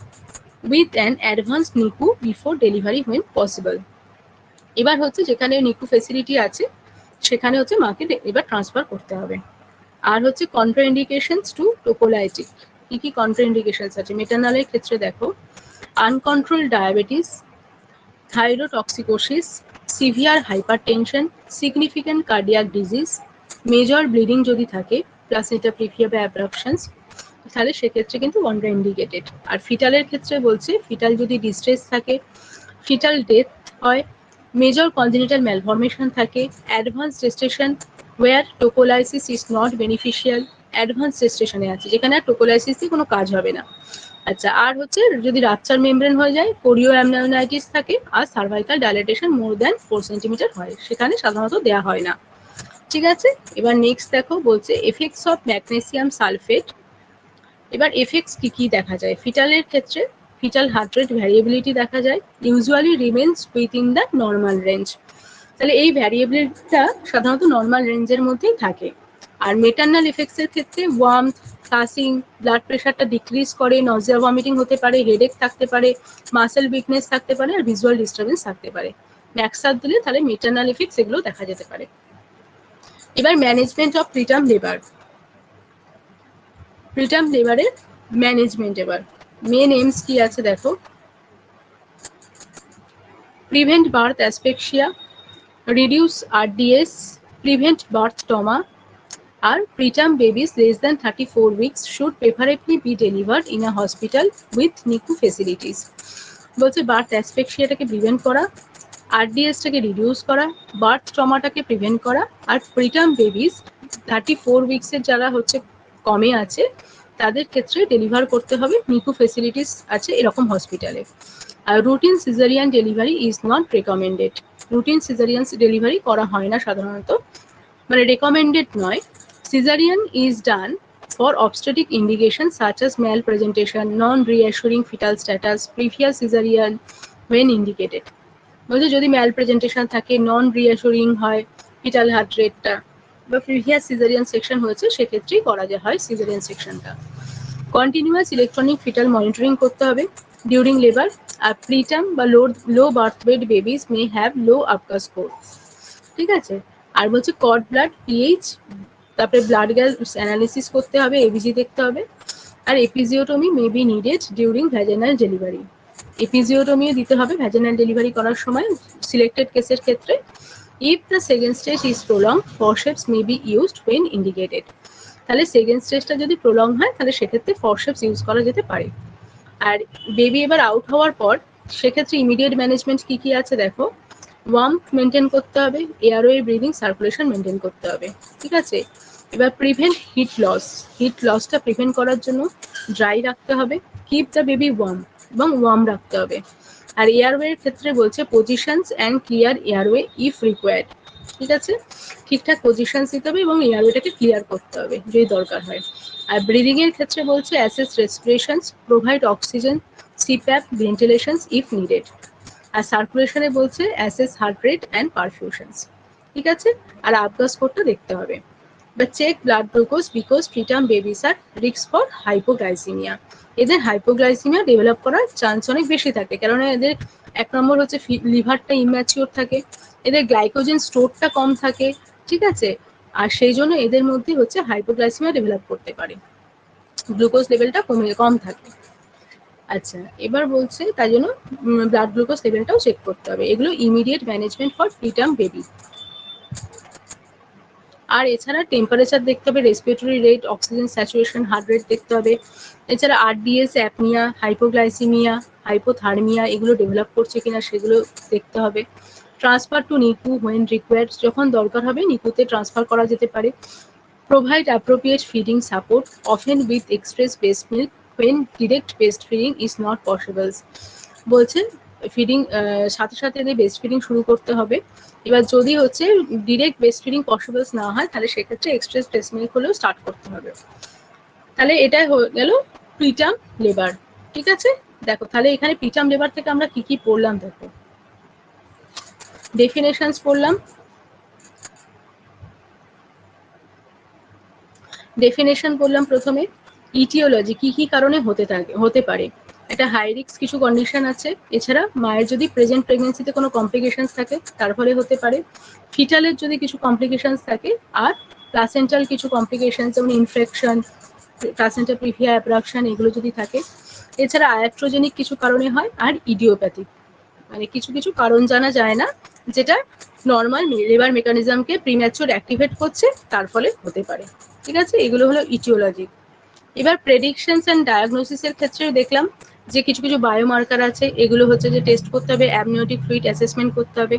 with an advance NICU before delivery when possible. এবার হচ্ছে যেখানে নিকু ফেসিলিটি আছে সেখানে হচ্ছে মাকে এবার ট্রান্সফার করতে হবে। আর হচ্ছে কন্ট্রাইন্ডিকেশনস টু টোকোলাইটিক। কি কি কন্ট্রাইন্ডিকেশনস আছে? মেটারনালের ক্ষেত্রে দেখো, uncontrol diabetes, thyrotoxicosis, severe hypertension, significant cardiac disease, major bleeding যদি থাকে, প্লাসেন্টা প্রিভিয়া বা অ্যাব্রাপশনস, তাহলে সেক্ষেত্রে কিন্তু কন্ট্রাইন্ডিকেটেড। আর ফিটালের ক্ষেত্রে বলছে ফিটাল যদি ডিস্ট্রেস থাকে, ফিটাল ডেথ হয়, মেজর কনজেনিটাল ম্যালফরমেশন থাকে, advance gestation where tocolysis is not beneficial, advance জেস্টেশনে আছে যেখানে আর টোকোলাইসিস দিয়ে কোনো কাজ হবে না। আচ্ছা, আর হচ্ছে যদি রাপচার মেমব্রেন হয়ে যায়, কোরিও অ্যামনাইটিস থাকে, আর cervical dilatation more than 4 centimetre হয়, সেখানে সাধারণত দেওয়া হয় না। ঠিক আছে, এবার নেক্সট দেখো, বলছে এফেক্টস অফ ম্যাগনেসিয়াম সালফেট। এবার এফেক্টস কি কি দেখা যায় ফিটালের ক্ষেত্রে? ফিটাল হার্ট রেট ভ্যারিয়েবিলিটি দেখা যায়, usually remains within the normal range. তাহলে এই ভ্যারিয়েবিলিটিটা সাধারণত নর্মাল রেঞ্জের মধ্যেই থাকে। আর মেটারনাল এফেক্টসের ক্ষেত্রে ওয়ার্মথ, কাসিং, ব্লাড প্রেশারটা ডিক্রিজ করে, নজিয়া ভমিটিং হতে পারে, হেডেক থাকতে পারে, মাসেল উইকনেস থাকতে পারে, আর ভিজুয়াল ডিস্টারবেন্স থাকতে পারে। ম্যাক্সার দিলে তাহলে মেটারনাল এফেক্টস এগুলো দেখা যেতে পারে। এবার management of preterm labour. Preterm লেবারের ম্যানেজমেন্ট এবার মেন এইমস কি আছে দেখো, prevent birth asphyxia, reduce RDS, prevent birth trauma, আর preterm babies less than 34 weeks should preferably be delivered in a hospital with NICU facilities. বলছে birth অ্যাসপেক্সিয়াটাকে prevent করা, আরডিএসটাকে reduce করা, birth ট্রমাটাকে prevent করা, আর preterm babies 34 উইক্সের যারা হচ্ছে কমে আছে তাদের ক্ষেত্রে ডেলিভার করতে হবে নিকু ফেসিলিটিস আছে এরকম হসপিটালে। আর routine caesarean delivery is not recommended. Routine caesarean delivery করা হয় না সাধারণত, মানে রেকমেন্ডেড নয়। Caesarean is done for obstetric indications such as malpresentation, non-reassuring fetal status, previous cesarean when indicated. বলছে যদি malpresentation থাকে, নন রিঅ্যাসুরিং হয় ফিটাল হার্ট রেটটা, বা প্রিভিয়াস সিজারিয়ান সেকশন হয়েছে, সেক্ষেত্রেই করা হয় সিজারিয়ান সেকশনটা। কন্টিনিউয়াস ইলেকট্রনিক ফিটাল মনিটরিং করতে হবে ডিউরিং লেবার। আর প্রিটার্ম বা low birth weight babies may have low Apgar score. ঠিক আছে। আর বলছে কড ব্লাড পিএইচ, তারপরে ব্লাড গ্যাস অ্যানালিসিস করতে হবে, এবিজি দেখতে হবে। আর episiotomy may be needed during vaginal delivery. এপিজিওটমিও দিতে হবে ভ্যাজিনাল ডেলিভারি করার সময় সিলেক্টেড কেসের ক্ষেত্রে। If the second stage is prolong, forceps may be used when indicated. তাহলে সেকেন্ড স্টেজটা যদি প্রলং হয় তাহলে সেক্ষেত্রে ফরসেপস ইউজ করা যেতে পারে। আর বেবি এবার আউট হওয়ার পর সেক্ষেত্রে ইমিডিয়েট ম্যানেজমেন্ট কি কি আছে দেখো। ওয়ার্মথ মেনটেন করতে হবে, এয়ারওয়ে ব্রিদিং সার্কুলেশন মেনটেন করতে হবে। ঠিক আছে। এবার প্রিভেন্ট হিট লস, হিট লসটা প্রিভেন্ট করার জন্য ড্রাই রাখতে হবে, কিপ দ্য বেবি ওয়ার্ম, এবং ওয়ার্ম রাখতে হবে। আর এয়ারওয়ের ক্ষেত্রে বলছে positions and clear airway if required. ঠিক আছে, ঠিকঠাক পজিশনস দিতে হবে এবং এয়ারওয়েটাকে ক্লিয়ার করতে হবে যদি দরকার হয়। আর ব্রিদিং এর ক্ষেত্রে বলছে assess respirations, provide oxygen, CPAP, ventilations if needed. আর সার্কুলেশনে বলছে assess heart rate and perfusions. ঠিক আছে। আর আপগাস স্কোরটা দেখতে হবে। বা check blood glucose because preterm babies are risk for hypoglycaemia. এদের হাইপোগ্লাইসিমিয়া ডেভেলপ করার চান্স অনেক বেশি থাকে, কেননা এদের এক নম্বর হচ্ছে লিভারটা ইম্যাচিওর থাকে, এদের গ্লাইকোজেন স্টোরটা কম থাকে। ঠিক আছে। আর সেই জন্য এদের মধ্যে হচ্ছে হাইপোগ্লাইসিমিয়া ডেভেলপ করতে পারে, গ্লুকোজ লেভেলটা কম থাকে। আচ্ছা, এবার বলছে তাই জন্য ব্লাড গ্লুকোজ লেভেলটাও চেক করতে হবে। এগুলো immediate management for preterm baby. আর এছাড়া টেম্পারেচার দেখতে হবে, respiratory rate, oxygen saturation, heart rate দেখতে হবে। এছাড়া আরডিএস, অ্যাপনিয়া, হাইপোগ্লাইসিমিয়া, হাইপোথার্মিয়া এগুলো ডেভেলপ করছে কিনা সেগুলো দেখতে হবে। Transfer to NICU when required, যখন দরকার হবে নিকুতে ট্রান্সফার করা যেতে পারে। Provide appropriate feeding support, often with express breast milk when direct breast feeding is not possible. বলছে ফিডিং সাথে সাথে এদের ব্রেস্ট ফিডিং শুরু করতে হবে। এবার যদি হচ্ছে ডিরেক্ট ব্রেস্ট ফিডিং পসিবল না হয় তাহলে সেক্ষেত্রে এক্সপ্রেস ব্রেস্ট মিল্ক হলেও স্টার্ট করতে হবে। তাহলে এটাই হয়ে গেল প্রিটার্ম লেবার। ঠিক আছে। দেখো তাহলে এখানে প্রিটার্ম লেবার থেকে আমরা কি কি পড়লাম দেখো। ডেফিনেশনস পড়লাম। ডেফিনেশন বললাম প্রথমে। ইটিওলজি কি কি কারণে হতে পারে। একটা হাই রিস্ক কিছু কন্ডিশন আছে। এছাড়া মায়ের যদি প্রেজেন্ট প্রেগনেন্সিতে কোনো কমপ্লিকেশনস থাকে তার ফলে হতে পারে। ফিটালের যদি কিছু কমপ্লিকেশনস থাকে, আর প্লাসেন্টাল কিছু কমপ্লিকেশনস যেমন ইনফেকশন, প্লাসেন্টা প্রিভিয়া অ্যাব্রাকশন এগুলো যদি থাকে। এছাড়া আয়াট্রোজেনিক কিছু কারণে হয়, আর ইডিওপ্যাথিক, মানে কিছু কিছু কারণ জানা যায় না যেটা নর্মাল লেবার মেকানিজমকে প্রিম্যাচুর অ্যাক্টিভেট করছে, তার ফলে হতে পারে। ঠিক আছে, এগুলো হলো ইটিওলজি। এবার প্রেডিকশনস অ্যান্ড ডায়াগনোসিসের ক্ষেত্রে দেখলাম যে কিছু কিছু বায়োমার্কার আছে, এগুলো হচ্ছে যে টেস্ট করতে হবে, অ্যামনিওটিক ফ্লুইড অ্যাসেসমেন্ট করতে হবে,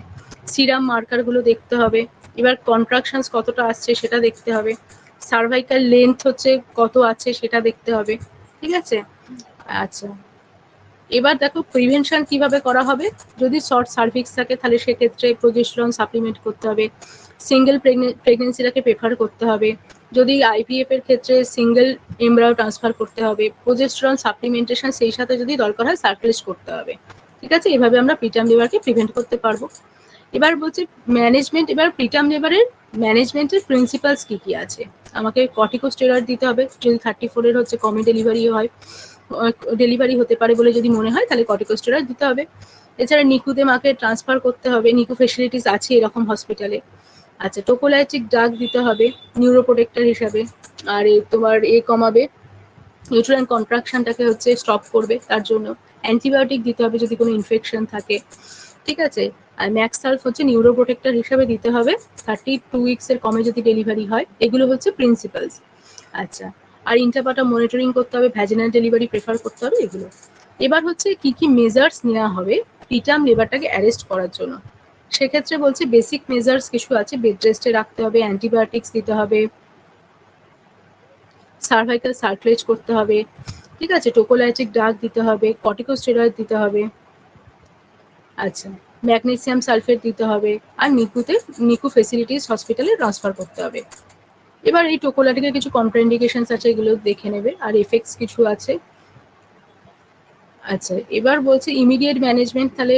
সিরাম মার্কারগুলো দেখতে হবে। এবার কন্ট্রাকশনস কতটা আসছে সেটা দেখতে হবে, সার্ভাইকাল লেন্থ হচ্ছে কত আছে সেটা দেখতে হবে। ঠিক আছে। আচ্ছা, এবার দেখো প্রিভেনশন কিভাবে করা হবে। যদি শর্ট সার্ভিক্স থাকে তাহলে সেক্ষেত্রে প্রোজেস্টেরন সাপ্লিমেন্ট করতে হবে, সিঙ্গেল প্রেগনেন্সিটাকে প্রেফার করতে হবে। যদি আইভিএফ এর ক্ষেত্রে সিঙ্গেল এমব্রায়ো ট্রান্সফার করতে হবে, প্রোজেস্টেরন সাপ্লিমেন্টেশন সেই সাথে যদি দরকার হয় সার্কুলেট করতে হবে। ঠিক আছে, এভাবে আমরা প্রিটার্ম লেবারকে প্রিভেন্ট করতে পারবো। এবার বলছে ম্যানেজমেন্ট। এবার প্রিটার্ম লেবারের ম্যানেজমেন্টের প্রিন্সিপালস কি কি আছে। আমাকে কর্টিকোস্টেরয়েড দিতে হবে যদি 34 এর হচ্ছে কমে ডেলিভারি হতে পারে বলে যদি মনে হয় তাহলে কর্টিকোস্টেরয়েড দিতে হবে। এছাড়া নিকুতে মাকে ট্রান্সফার করতে হবে, নিকু ফেসিলিটিস আছে এরকম হসপিটালে। আচ্ছা, টোকোলাইটিক ড্রাগ দিতে হবে নিউরোপ্রোটেক্টর হিসাবে। আর তোমার কমাবে, ইউটেরাইন কন্ট্রাকশনটাকে হচ্ছে স্টপ করবে, তার জন্য অ্যান্টিবায়োটিক দিতে হবে যদি কোনো ইনফেকশন থাকে। ঠিক আছে। আর ম্যাক্সালফ হচ্ছে নিউরোপ্রোটেক্টর হিসাবে দিতে হবে 32 উইক্সের কমে যদি ডেলিভারি হয়। এগুলো হচ্ছে প্রিন্সিপালস। আচ্ছা, আর ইন্টারপার্টাম মনিটরিং করতে হবে, ভ্যাজিনাল ডেলিভারি প্রেফার করতে হবে, এগুলো। এবার হচ্ছে কি কি মেজার্স নেওয়া হবে প্রিটার্ম লেবারটাকে অ্যারেস্ট করার জন্য। সেক্ষেত্রে বলছে বেসিক মেজার্স কিছু আছে, বেড রেস্টে রাখতে হবে, অ্যান্টিবায়োটিক্স দিতে হবে, সার্ভাইকাল সার্কুলেট করতে হবে, ঠিক আছে, টোকোলাইটিক ড্রাগ দিতে হবে, কর্টিকোস্টেরয়েড দিতে হবে, আচ্ছা, ম্যাগনেসিয়াম সালফেট দিতে হবে, আর নিকু ফেসিলিটিস হসপিটালে ট্রান্সফার করতে হবে। এবার এই টোকোলাইটিকের কিছু কন্ট্রাইন্ডিকেশনস আছে, এগুলো দেখে নেবে, আর এফেক্টস কিছু আছে। আচ্ছা, এবার বলছে ইমিডিয়েট ম্যানেজমেন্ট, তাহলে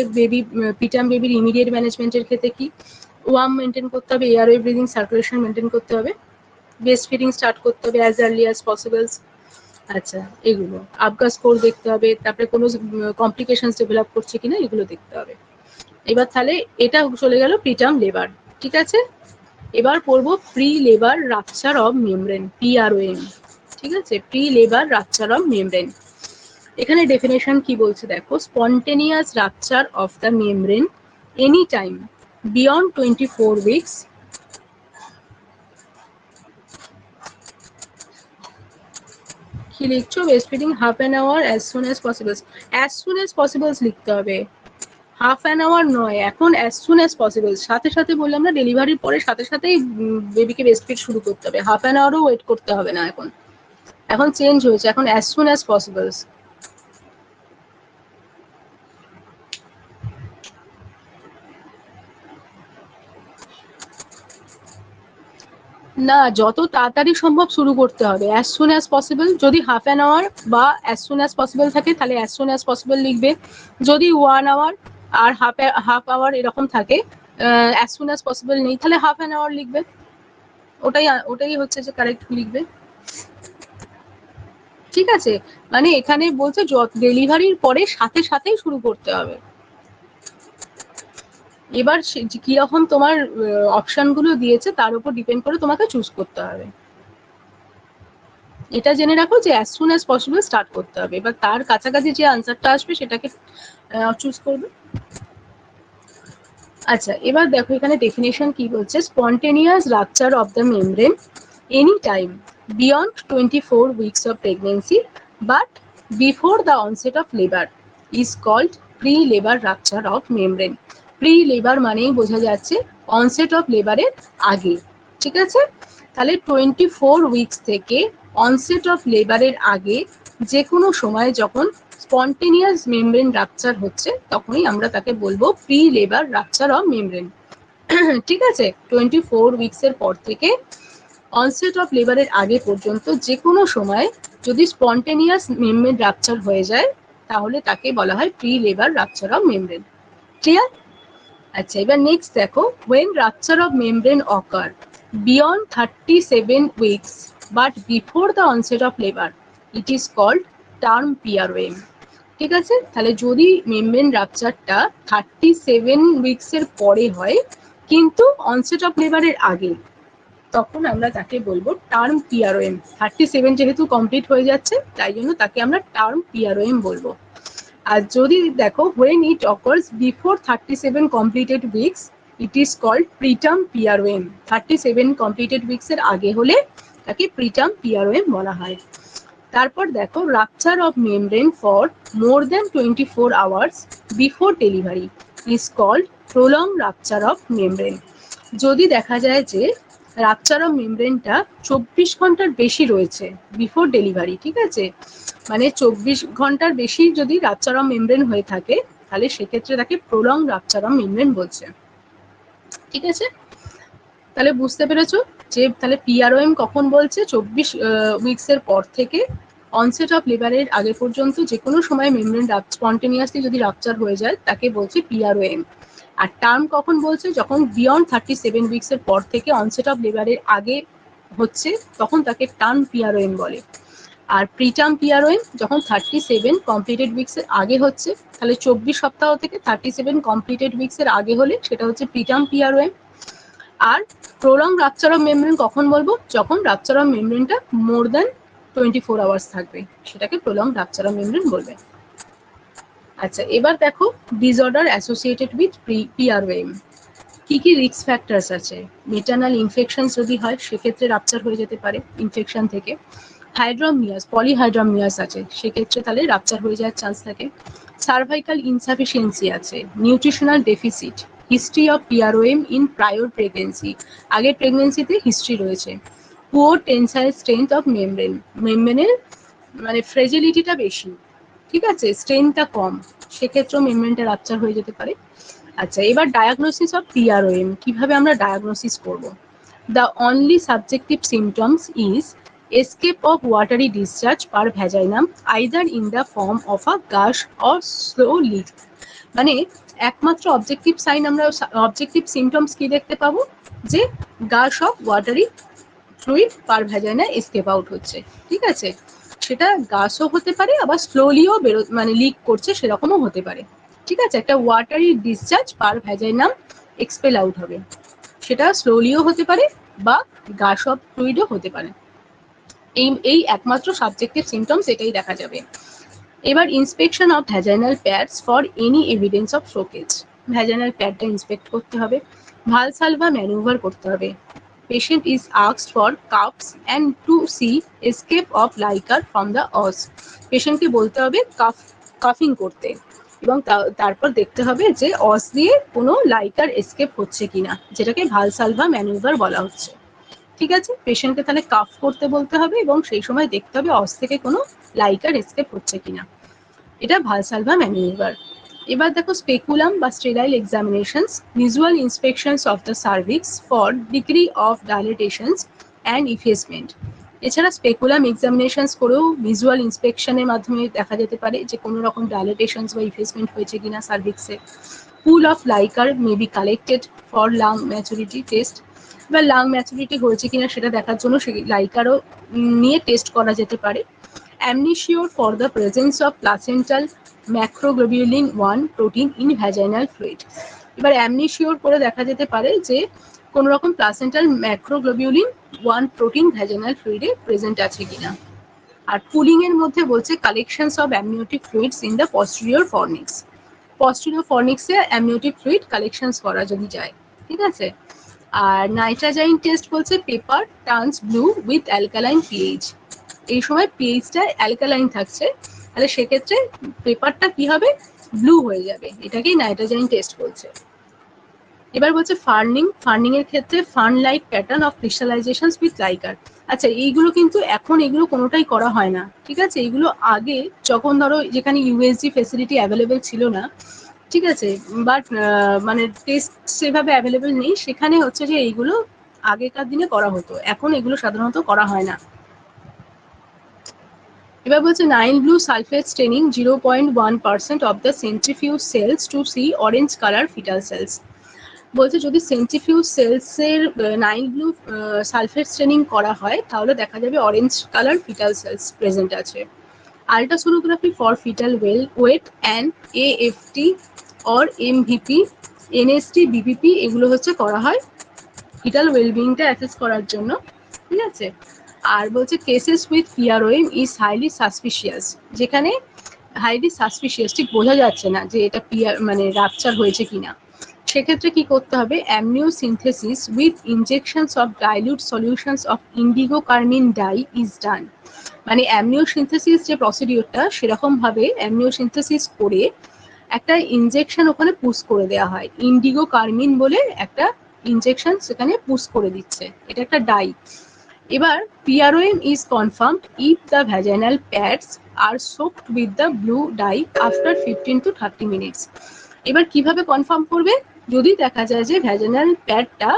প্রিটার্ম বেবির ইমিডিয়েট ম্যানেজমেন্টের ক্ষেত্রে কি, ওয়ার্ম মেনটেন করতে হবে, এয়ারওয়ে ব্রিদিং সার্কুলেশন মেনটেন করতে হবে, ব্রেস্ট ফিডিং স্টার্ট করতে হবে অ্যাজ আর্লি অ্যাজ পসিবল। আচ্ছা, এগুলো আবগাস স্কোর দেখতে হবে, তারপরে কোনো কমপ্লিকেশনস ডেভেলপ করছে কিনা এগুলো দেখতে হবে। এবার তাহলে এটা চলে গেল প্রিটার্ম লেবার, ঠিক আছে। এবার পড়বো pre labour rupture of membrane, PROM, ঠিক আছে, pre labour rupture of membrane. এখানে ডেফিনেশন কি বলছে দেখো, spontaneous rupture of the membrane any time beyond 24 weeks কি লিখছো, breast feeding half an hour as soon as possible, as soon as possible লিখতে হবে, হাফ অ্যান আওয়ার নয়, এখন অ্যাজ সুন অ্যাজ পসিবল, সাথে সাথে বললাম না, ডেলিভারির পরে সাথে সাথেই বেবিকে ব্রেস্ট ফিড শুরু করতে হবে, হাফ অ্যান আওয়ারও ওয়েট করতে হবে না, এখন এখন চেঞ্জ হয়েছে, এখন অ্যাজ সুন অ্যাজ পসিবল। না, যত তাড়াতাড়ি সম্ভব শুরু করতে হবে, অ্যাজ সুন অ্যাজ পসিবল। যদি হাফ অ্যান আওয়ার বা অ্যাজ সুন অ্যাজ পসিবল থাকে তাহলে অ্যাজ সুন অ্যাজ পসিবল লিখবে, যদি 1 আওয়ার আর হাফ আওয়ার এরকম থাকে, অ্যাজ সুন অ্যাজ পসিবল নেই, তাহলে হাফ অ্যান আওয়ার লিখবে, ওটাই হচ্ছে যে কারেক্ট লিখবে, ঠিক আছে। মানে এখানে বলছে ডেলিভারির পরে সাথে সাথেই শুরু করতে হবে। এবার কিরকম তোমার অপশনগুলো দিয়েছে তার উপর ডিপেন্ড করে তোমাকে চুজ করতে হবে। এটা জেনে রাখো যে as soon as possible start করতে হবে, এবার তার কাছাকাছি যে আনসারটা আসবে সেটাকে চুজ করবে। আচ্ছা, এবার দেখো এখানে ডেফিনেশন কি বলছে, spontaneous rupture of the membrane any time beyond 24 weeks of pregnancy but before the onset of labour is called pre labour rupture of membrane. Pre labour মানেই বোঝা যাচ্ছে অনসেট অফ লেবারের আগে, ঠিক আছে। তাহলে 24 উইকস থেকে অনসেট অফ লেবারের আগে যে কোনো সময় যখন স্পন্টেনিয়াস মেমব্রেন রাপচার হচ্ছে তখনই আমরা তাকে বলবো pre labour rupture of membrane, ঠিক আছে। 24 উইকসের পর থেকে অনসেট অফ লেবারের আগে পর্যন্ত যে কোনো সময় যদি স্পন্টেনিয়াস মেমব্রেন রাপচার হয়ে যায় তাহলে তাকে বলা হয় pre labour rupture of membrane, clear. আচ্ছা, এবার নেক্সট দেখো, when rupture of membrane occur beyond 37 weeks but before the onset of labor it is called term PROM, ঠিক আছে। তাহলে যদি মেমব্রেন রাপচারটা 37 উইকসের পরে হয় কিন্তু অনসেট অফ লেবারের আগে, তখন আমরা তাকে বলবো টার্ম PROM। 37 যেহেতু কমপ্লিট হয়ে যাচ্ছে তাই জন্য তাকে আমরা টার্ম PROM বলবো। আর যদি দেখো when it occurs before 37 completed weeks it is called preterm PROM। 37 completed weeks এর আগে হলে তাকে preterm PROM বলা হয়। তারপর দেখো rupture of membrane for more than 24 hours before delivery is called prolonged rupture of membrane। যদি দেখা যায় যে রাপচার অফ মেমব্রেনটা 24 ঘন্টার বেশি রয়েছে বিফোর ডেলিভারি, ঠিক আছে, মানে 24 ঘন্টার বেশি যদি রাপচার অফ মেমব্রেন হয়ে থাকে তাহলে সেক্ষেত্রে তাকে প্রলং রাপচার অফ মেমব্রেন বলছে, ঠিক আছে। তাহলে বুঝতে পেরেছো যে তাহলে PROM কখন বলছে, 24 উইকসের পর থেকে অনসেট অফ লেবারের আগে পর্যন্ত যে কোনো সময় মেমব্রেন স্পন্টেনিয়াসলি যদি রাপচার হয়ে যায় তাকে বলছে PROM। আর টার্ম কখন বলছে, যখন বিয়ন্ড 37 উইকসের পর থেকে অনসেট অফ লেবারের আগে হচ্ছে তখন তাকে টার্ম PROM বলে। আর প্রিটার্ম PROM যখন 37 কমপ্লিটেড উইকসের আগে হচ্ছে, তাহলে 24 সপ্তাহ থেকে 37 কমপ্লিটেড উইকসের আগে হলে সেটা হচ্ছে প্রিটার্ম PROM। আর প্রলং রাপচার অফ মেমব্রেন কখন বলবো, যখন রাপচার অফ মেমব্রেনটা মোর দ্যান 24 আওয়ার্স থাকবে সেটাকে প্রলং রাপচার অফ মেমব্রেন বলবে। আচ্ছা, এবার দেখো ডিসঅর্ডার অ্যাসোসিয়েটেড উইথ PROM কি কি রিস্ক ফ্যাক্টরস আছে। মেটার্নাল ইনফেকশন যদি হয় সেক্ষেত্রে রাপচার হয়ে যেতে পারে ইনফেকশন থেকে। হাইড্রোমিয়াস পলিহাইড্রোমিয়াস আছে সেক্ষেত্রে তাহলে রাপচার হয়ে যাওয়ার চান্স থাকে। সার্ভাইকাল ইনসাফিসিয়েন্সি আছে, nutritional deficit, history of PROM in prior pregnancy, আগের প্রেগনেন্সিতে হিস্ট্রি রয়েছে। Poor tensile strength of membrane, মেমব্রেনের মানে ফ্রেজিলিটিটা বেশি, ঠিক আছে, স্ট্রেংথটা কম, সেক্ষেত্রেও মেমব্রেনটা রাপচার হয়ে যেতে পারে। আচ্ছা, এবার ডায়াগনোসিস অফ পিআরওএম, কিভাবে আমরা ডায়াগনোসিস করব। The only subjective symptoms is escape of watery discharge per vaginum either in the form of a gush or slow leak। মানে একমাত্র অবজেক্টিভ সাইন আমরা, অবজেক্টিভ সিমটমস কি দেখতে পাবো, যে gush of watery fluid per vagina escape out হচ্ছে, ঠিক আছে, সেটা গাছও হতে পারে আবার স্লোলিও মানে লিক করছে সেরকমও হতে পারে, ঠিক আছে, একটা ওয়াটারি ডিসচার্জ পার ভ্যাজাইনাম এক্সপেল আউট হবে, সেটা স্লোলিও হতে পারে বা গাশ অফ ফ্লুইডও হতে পারে। এই একমাত্র সাবজেক্টিভ সিমটমস এটাই দেখা যাবে। এবার inspection of vaginal pads for any evidence of soakage, vaginal প্যাডটা ইন্সপেক্ট করতে হবে, ভালসালভা ম্যানুভার করতে হবে। Patient is asked for coughs and to see escape of liquor from the os, পেশেন্টকে বলতে হবে কাফিং করতে এবং তারপর দেখতে হবে যে অস দিয়ে কোনো লাইকার এসকেপ হচ্ছে কিনা, যেটাকে ভালসালভা ম্যানুভার বলা হচ্ছে, ঠিক আছে। পেশেন্টকে তাহলে কাফ করতে বলতে হবে এবং সেই সময় দেখতে হবে অস থেকে কোনো লাইকার এসকেপ হচ্ছে কিনা, এটা ভালসালভা ম্যানুভার। এবার দেখো স্পেকুলাম বা sterile examinations, visual inspections of the cervix for degree of dilatations and effacement. এছাড়া স্পেকুলাম এক্সামিনেশনস করেও ভিজুয়াল ইন্সপেকশনের মাধ্যমে দেখা যেতে পারে যে কোনো রকম ডাইলেটেশনস বা ইফেসমেন্ট হয়েছে কিনা সার্ভিক্সে। Pool of liquor may be collected for lung maturity test, বা লাং ম্যাচুরিটি হয়েছে কিনা সেটা দেখার জন্য সেই লাইকারও নিয়ে টেস্ট করা যেতে পারে। Amnistiore for the presence of placental macroglobulin 1 protein in vaginal fluid, এবার অ্যামনিশিওর করে দেখা যেতে পারে যে কোন রকম প্লাসেন্টাল ম্যাক্রোগ্লোবিউলিন 1 প্রোটিন ভ্যাজিনাল ফ্লুইডে প্রেজেন্ট আছে কিনা। আর পুলিং এর মধ্যে বলছে collections of amniotic fluids in the posterior fornix, posterior ফর্নিক্সে অ্যামনিওটিক ফ্লুইড কালেকশনস করা যদি যায়, ঠিক আছে। আর নাইট্রাজাইন টেস্ট বলছে paper turns blue with alkaline pH, এই সময় পিএইচটা অ্যালকালাইন থাকছে, তাহলে সেক্ষেত্রে পেপারটা কি হবে, ব্লু হয়ে যাবে, এটাকেই নাইট্রোজেন টেস্ট বলছে। এবার বলছে ফার্নিং এর ক্ষেত্রে fern like pattern of crystallisations with liquor. আচ্ছা, এইগুলো কিন্তু এখন এগুলো কোনোটাই করা হয় না, ঠিক আছে, এগুলো আগে যখন ধরো যেখানে ইউএসজি ফেসিলিটি অ্যাভেলেবেল ছিল না, ঠিক আছে, বাট মানে টেস্ট সেভাবে অ্যাভেলেবেল নেই, সেখানে হচ্ছে যে এইগুলো আগেকার দিনে করা হতো, এখন এগুলো সাধারণত করা হয় না। এবার বলছে 9 blue sulphate staining 0.1% of the centrifuge cells to see orange colour fetal cells. বলছে যদি সেন্ট্রিফিউজ সেলসের 9 ব্লু সালফেট স্টেনিং করা হয় তাহলে দেখা যাবে orange colour fetal cells present আছে। Ultrasonography for fetal weight and AFT or MVP NST BPP এগুলো হচ্ছে করা হয় ফিটাল ওয়েলবিংটা অ্যাসেস করার জন্য, ঠিক আছে। আর বলছে cases with PROM is highly suspicious, যেখানে হাইলি সাসপিশিয়াস ঠিক বোঝা যাচ্ছে না যে এটা মানে রাপচার হয়েছে কিনা, সেক্ষেত্রে কি করতে হবে, amniocentesis with injections of dilute solutions of indigo carmine dye is done. মানে অ্যামনিওসিনথেসিস যে প্রসিডিওরটা সেরকম ভাবে অ্যামনিওসিনথেসিস করে একটা ইনজেকশন ওখানে পুশ করে দেওয়া হয়, ইন্ডিগো কার্মিন বলে একটা ইনজেকশন সেখানে পুশ করে দিচ্ছে, এটা একটা ডাই। এবার PROM is confirmed if the vaginal pads are soaked with the blue dye after 15 to 30 minutes। এবার কিভাবে কনফার্ম করবে, যদি দেখা যায় যে ভ্যাজিনাল প্যাডটা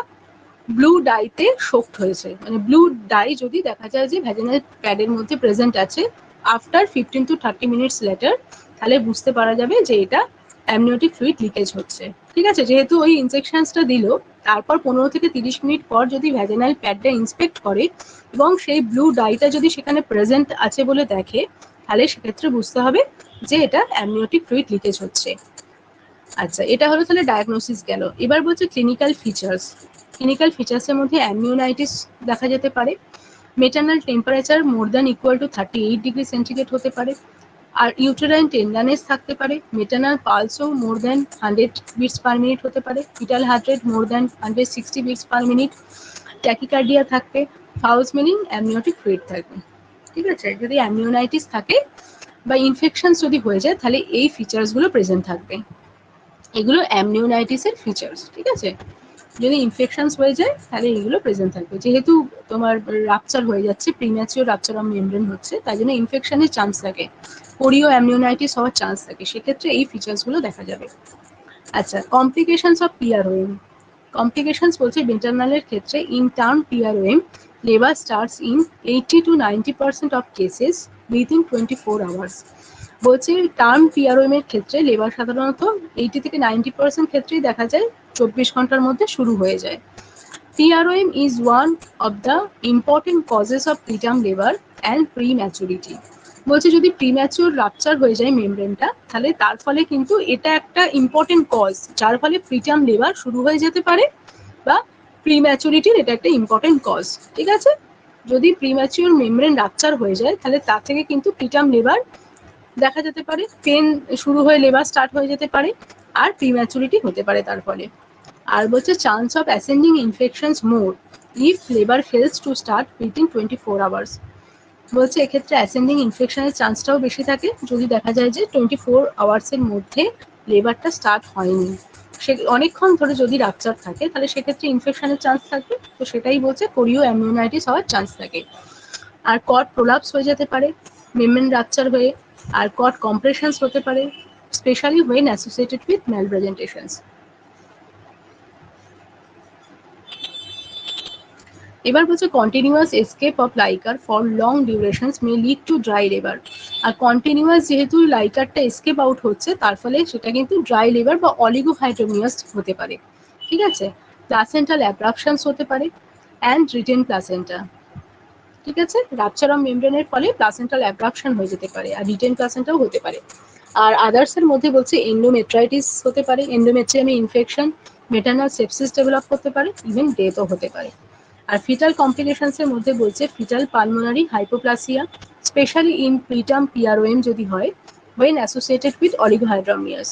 ব্লু ডাইতে সোকড হয়েছে, মানে ব্লু ডাই যদি দেখা যায় যে ভ্যাজিনাল প্যাডের মধ্যে প্রেজেন্ট আছে আফটার 15 to 30 মিনিটস লেটার, তাহলে বুঝতে পারা যাবে যে এটা অ্যামনিওটিক ফ্লুইড লিকেজ হচ্ছে, ঠিক আছে। যেহেতু ওই ইনজেকশনসটা দিল, তারপর 15 থেকে 30 মিনিট পর যদি ভ্যাজিনাল প্যাডটা ইন্সপেক্ট করে এবং সেই ব্লু ডাইটা যদি সেখানে প্রেজেন্ট আছে বলে দেখে, তাহলে সেক্ষেত্রে বুঝতে হবে যে এটা অ্যামনিওটিক ফ্লুইড লিকেজ হচ্ছে। আচ্ছা, এটা হলো তাহলে ডায়াগনোসিস গেল। এবার বলছে ক্লিনিক্যাল ফিচার্স, ক্লিনিক্যাল ফিচার্সের মধ্যে অ্যামনিওনাইটিস দেখা যেতে পারে, maternal temperature more than equal to 38 degree centigrade হতে পারে, আর ইউটেরাইন টেন্ডারনেস থাকতে পারে, মেটার্নাল পালসও more than 100 beats per minute হতে পারে, fetal heart rate more than 160 beats per minute, tachycardia থাকবে, ফাউলস মিনিং অ্যামনিওটিক ফ্লুইড থাকবে, ঠিক আছে। যদি অ্যামনিওনাইটিস থাকে বা ইনফেকশন যদি হয়ে যায় তাহলে এই ফিচার্সগুলো প্রেজেন্ট থাকবে। এগুলো অ্যামনিওনাইটিসের ফিচার্স, ঠিক আছে। যদি ইনফেকশনস হয়ে যায় তাহলে এগুলো প্রেজেন্ট থাকবে। যেহেতু তোমার রাপচার হয়ে যাচ্ছে, প্রিম্যাচিওর রাপচার অফ মেমব্রেন হচ্ছে, তাই জন্য ইনফেকশনের চান্স থাকে, কোরিও অ্যামনিওনাইটিস হওয়ার চান্স থাকে, সেক্ষেত্রে এই ফিচার্সগুলো দেখা যাবে। আচ্ছা, কমপ্লিকেশনস অফ পিআরওএম। কমপ্লিকেশনস বলছে মেটার্নালের ক্ষেত্রে in term PROM labour starts in 80 to 90% of cases within 24 hours. বলছে টার্ম পিআরওএম এর ক্ষেত্রে লেবার সাধারণত 80 থেকে 90% ক্ষেত্রেই দেখা যায় 24 ঘন্টার মধ্যে শুরু হয়ে যায়। PROM is one of the important causes of preterm labor and prematurity. বলছে যদি প্রিম্যাচিওর রাপচার হয়ে যায় মেমব্রেনটা, তাহলে তার ফলে কিন্তু এটা একটা ইম্পর্টেন্ট কজ, যার ফলে প্রিটার্ম লেবার শুরু হয়ে যেতে পারে, বা প্রিম্যাচুরিটির এটা একটা ইম্পর্টেন্ট কজ, ঠিক আছে। যদি প্রিম্যাচিওর মেমব্রেন রাপচার হয়ে যায় তাহলে তার থেকে কিন্তু প্রিটার্ম লেবার দেখা যেতে পারে, পেন শুরু হয়ে লেবার স্টার্ট হয়ে যেতে পারে, আর প্রিম্যাচুরিটি হতে পারে তার ফলে। আর বলছে chance of ascending infections more if labour fails to start within 24 hours. বলছে এক্ষেত্রে অ্যাসেন্ডিং ইনফেকশনের চান্সটাও বেশি থাকে যদি দেখা যায় যে 24 আওয়ার্সের মধ্যে লেবারটা স্টার্ট হয়নি। সে অনেকক্ষণ ধরে যদি রাপচার থাকে তাহলে সেক্ষেত্রে ইনফেকশনের চান্স থাকবে, তো সেটাই বলছে কোরিও অ্যামনিওনাইটিস হওয়ার চান্স থাকে। আর কট প্রোলাপস হয়ে যেতে পারে মেমব্রেন রাপচার হয়ে, আর কট কম্প্রেশনস হতে পারে, specially when associated with malpresentations. এবার বলছে continuous escape of liquor for long durations may lead to dry labour. আর কন্টিনিউয়াস যেহেতু লাইকারটা এসকেপ আউট হচ্ছে, তার ফলে সেটা কিন্তু ড্রাই লেবার বা অলিগোহাইড্রোমিয়াস হতে পারে, ঠিক আছে। প্লাসেন্টাল অ্যাব্রাপশনস হতে পারে অ্যান্ড রিটেন প্লাসেন্টা, ঠিক আছে। রাপচার অফ মেমব্রেনের ফলে প্লাসেন্টাল অ্যাব্রাপশন হয়ে যেতে পারে, আর রিটেন প্লাসেন্টাও হতে পারে। আর আদার্সের মধ্যে বলছে এন্ডোমেট্রাইটিস হতে পারে, এন্ডোমেট্রিয়ামে ইনফেকশন, মেটার্নাল সেপসিস ডেভেলপ করতে পারে, ইভেন ডেথও হতে পারে। আর ফিটাল কমপ্লিকেশনসের মধ্যে বলছে fetal pulmonary hypoplasia, specially in preterm PROM যদি হয় ওয়েন অ্যাসোসিয়েটেড উইথ অলিগোহাইড্রামিয়াস।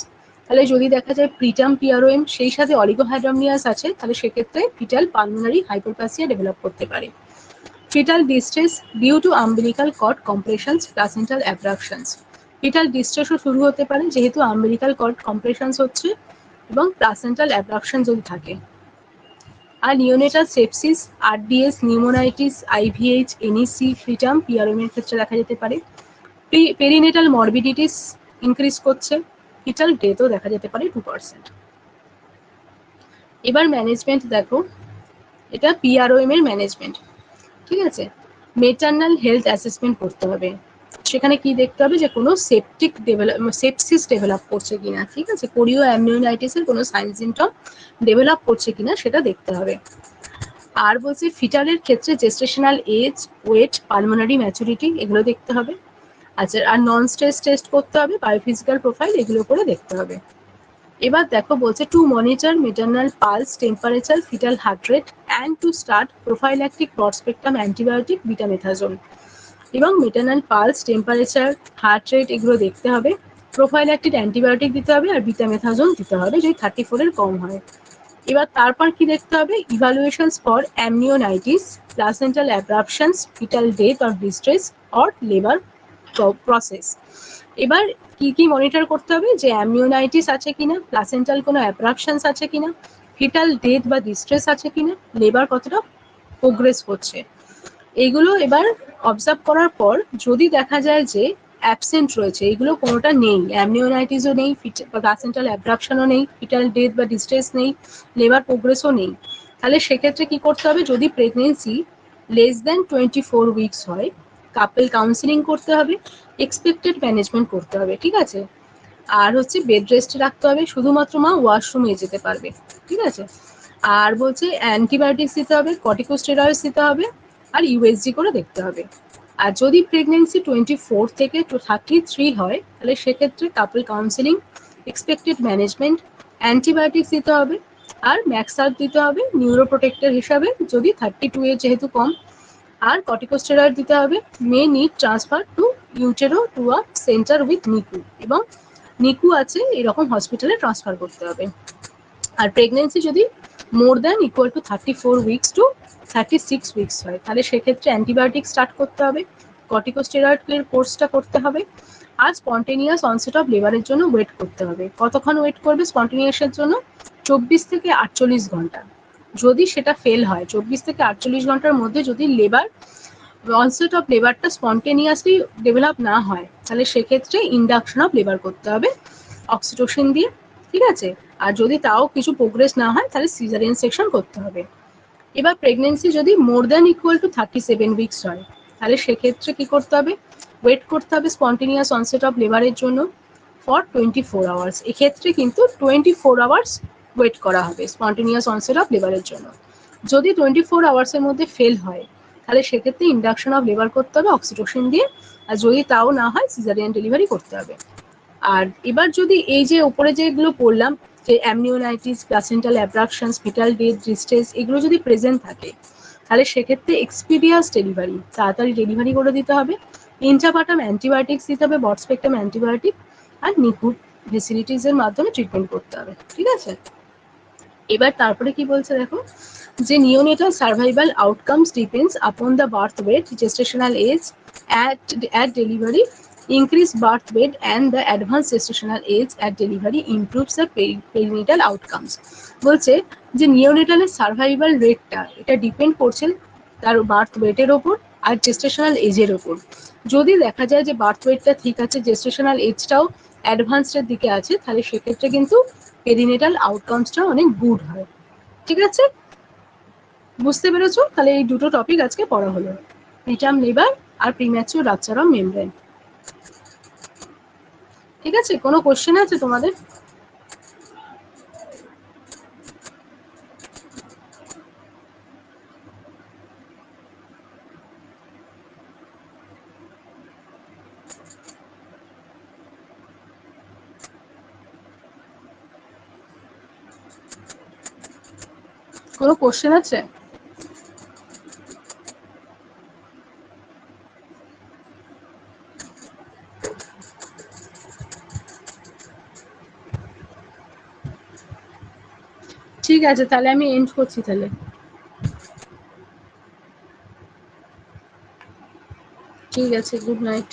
তাহলে যদি দেখা যায় প্রিটার্ম পিআরওএম সেই সাথে অলিগোহাইড্রামিয়াস আছে, তাহলে সেক্ষেত্রে ফিটাল পালমোনারি হাইপোপ্লাসিয়া ডেভেলপ করতে পারে। Fetal distress due to umbilical cord compressions placental abruptions. Fetal ডিস্ট্রেসও শুরু হতে পারে যেহেতু আম্বিলিকাল কর্ড কম্প্রেশনস হচ্ছে এবং প্লাসেন্টাল অ্যাব্রাপশন যদি থাকে। আর neonatal sepsis, RDS, pneumonitis, IVH, NEC, preterm PROM এর ক্ষেত্রে দেখা যেতে পারে। পেরিনেটাল মরবিডিটিস ইনক্রিজ করছে, ফিটাল ডেথও দেখা যেতে পারে 2%। এবার ম্যানেজমেন্ট দেখো, এটা পিআরওএম এর ম্যানেজমেন্ট, ঠিক আছে। মেটার্নাল হেলথ অ্যাসেসমেন্ট করতে হবে, সেখানে কি দেখতে হবে যে কোনো সেপসিস ডেভেলপ করছে কিনা, ঠিক আছে, কোরিও অ্যামনিওনাইটিসের কোনো সাইন সিমটম ডেভেলপ করছে কিনা সেটা দেখতে হবে। আর বলছে ফিটালের ক্ষেত্রে gestational age, weight, pulmonary maturity এগুলো দেখতে হবে। আচ্ছা, আর নন স্ট্রেস টেস্ট করতে হবে, বায়োফিজিক্যাল প্রোফাইল এগুলো করে দেখতে হবে। এবার দেখো বলছে to monitor maternal pulse, temperature, fetal heart rate and to start prophylactic broad spectrum antibiotic betamethasone. এবং maternal pulse, temperature, heart rate এগুলো দেখতে হবে, প্রোফাইল্যাক্টিক অ্যান্টিবায়োটিক দিতে হবে, আর বিটামেথাজোন দিতে হবে যদি 34 এর কম হয়। এবার তারপর কি দেখতে হবে, evaluations for amnionitis, placental abruptions, fetal death or distress or labour process. এবার কি কি মনিটর করতে হবে, যে অ্যামনিওনাইটিস আছে কিনা, প্লাসেন্টাল কোনো অ্যাব্রাপশনস আছে কিনা, ফিটাল ডেথ বা ডিস্ট্রেস আছে কিনা, লেবার কতটা প্রোগ্রেস করছে, এগুলো এবার অবজার্ভ করার পর যদি দেখা যায় যে অ্যাবসেন্ট রয়েছে, এগুলো কোনোটা নেই, অ্যামনিওনাইটিসও নেই, প্লাসেন্টাল অ্যাব্রাপশনও নেই, ফিটাল ডেথ বা ডিস্ট্রেস নেই, লেবার প্রোগ্রেসও নেই, তাহলে সেক্ষেত্রে কি করতে হবে, যদি প্রেগনেন্সি লেস দ্যান 24 উইকস হয়, কাপল কাউন্সিলিং করতে হবে, এক্সপেক্টেড ম্যানেজমেন্ট করতে হবে, ঠিক আছে। আর হচ্ছে বেড রেস্ট রাখতে হবে, শুধুমাত্র মা ওয়াশরুমে যেতে পারবে, ঠিক আছে। আর বলছে অ্যান্টিবায়োটিক্স দিতে হবে, কর্টিকোস্টেরয়েডস দিতে হবে, আর ইউএসজি করে দেখতে হবে। আর যদি প্রেগনেন্সি 24 থেকে 33 হয় তাহলে সেক্ষেত্রে কাপল কাউন্সিলিং, এক্সপেক্টেড ম্যানেজমেন্ট, অ্যান্টিবায়োটিক্স দিতে হবে, আর ম্যাক্সার্ভ দিতে হবে নিউরোপ্রোটেক্টর হিসাবে যদি 32 এর যেহেতু কম, আর কর্টিকোস্টেরয়েড দিতে হবে। May need transfer to utero to a centre with NICU, এবং নিকু আছে এরকম হসপিটালে ট্রান্সফার করতে হবে। আর প্রেগনেন্সি যদি more than equal to 34 weeks to 36 weeks হয় তাহলে সেক্ষেত্রে অ্যান্টিবায়োটিক স্টার্ট করতে হবে, কর্টিকোস্টেরয়েডের কোর্সটা করতে হবে, আর স্পন্টেনিয়াস অনসেট অফ লেবারের জন্য ওয়েট করতে হবে। কতক্ষণ ওয়েট করবে স্পন্টেনিয়াসের জন্য? 24 থেকে 48 ঘন্টা। যদি সেটা ফেল হয়, 24 থেকে 48 ঘন্টার মধ্যে যদি লেবার অনসেট অফ লেবারটা স্পন্টেনিয়াসলি ডেভেলপ না হয়, তাহলে সেক্ষেত্রে ইন্ডাকশন অফ লেবার করতে হবে অক্সিটোসিন দিয়ে, ঠিক আছে? আর যদি তাও কিছু প্রোগ্রেস না হয়, তাহলে সিজারিয়ান সেকশন করতে হবে। এবার প্রেগনেন্সি যদি more than equal two 37 weeks হয়, তাহলে সেক্ষেত্রে কি করতে হবে? ওয়েট করতে হবে স্পন্টেনিয়াস অনসেট অফ লেবারের জন্য ফর 24 আওয়ার্স। এক্ষেত্রে কিন্তু 24 আওয়ার্স ওয়েট করা হবে স্পন্টেনিয়াস অনসেট অফ লেবারের জন্য। যদি 24 আওয়ার্সের মধ্যে ফেল হয়, তাহলে সেক্ষেত্রে ইন্ডাকশন অফ লেবার করতে হবে অক্সিটোসিন দিয়ে, আর যদি তাও না হয় সিজারিয়ান ডেলিভারি করতে হবে। আর এবার যদি এই যে উপরে যেগুলো পড়লাম, যে অ্যামনিওনাইটিস, প্লাসেন্টাল অ্যাব্রাকশনস, ফিটাল ডেথ, ডিস্ট্রেস, এগুলো যদি প্রেজেন্ট থাকে, তাহলে সেক্ষেত্রে এক্সপিডিয়াস ডেলিভারি, তাড়াতাড়ি ডেলিভারি করে দিতে হবে। ইন্ট্রাপার্টাম অ্যান্টিবায়োটিক্স দিতে হবে, ব্রড স্পেকট্রাম অ্যান্টিবায়োটিক, আর নিখুঁত ফেসিলিটিসের মাধ্যমে ট্রিটমেন্ট করতে হবে, ঠিক আছে? এবার তারপরে কি বলছে দেখো, যে neonatal survival outcomes depends upon the birth weight, gestational age at delivery. Increased birth weight and the advanced gestational age at delivery improves the perinatal outcomes. বলছে যে নিওনেটালের সার্ভাইভাল রেটটা, এটা ডিপেন্ড করছে তার বার্থ ওয়েটের ওপর আর জেস্টেশনাল এজের ওপর। যদি দেখা যায় যে বার্থ ওয়েটটা ঠিক আছে, জেস্টেশনাল এজটাও অ্যাডভান্সডের দিকে আছে, তাহলে সেক্ষেত্রে কিন্তু পেরিনেটাল আউটকামসটা অনেক গুড হয়, ঠিক আছে? বুঝতে পেরেছো? তাহলে এই দুটো টপিক আজকে পড়া হলো, প্রিটার্ম লেবার আর প্রিম্যাচিউর রাপচার অফ মেমব্রেন। ঠিক আছে, কোনো কোশ্চেন আছে তোমাদের? কোনো কোশ্চেন আছে? ঠিক আছে, তাহলে আমি এন্ড করছি তাহলে। ঠিক আছে, গুড নাইট।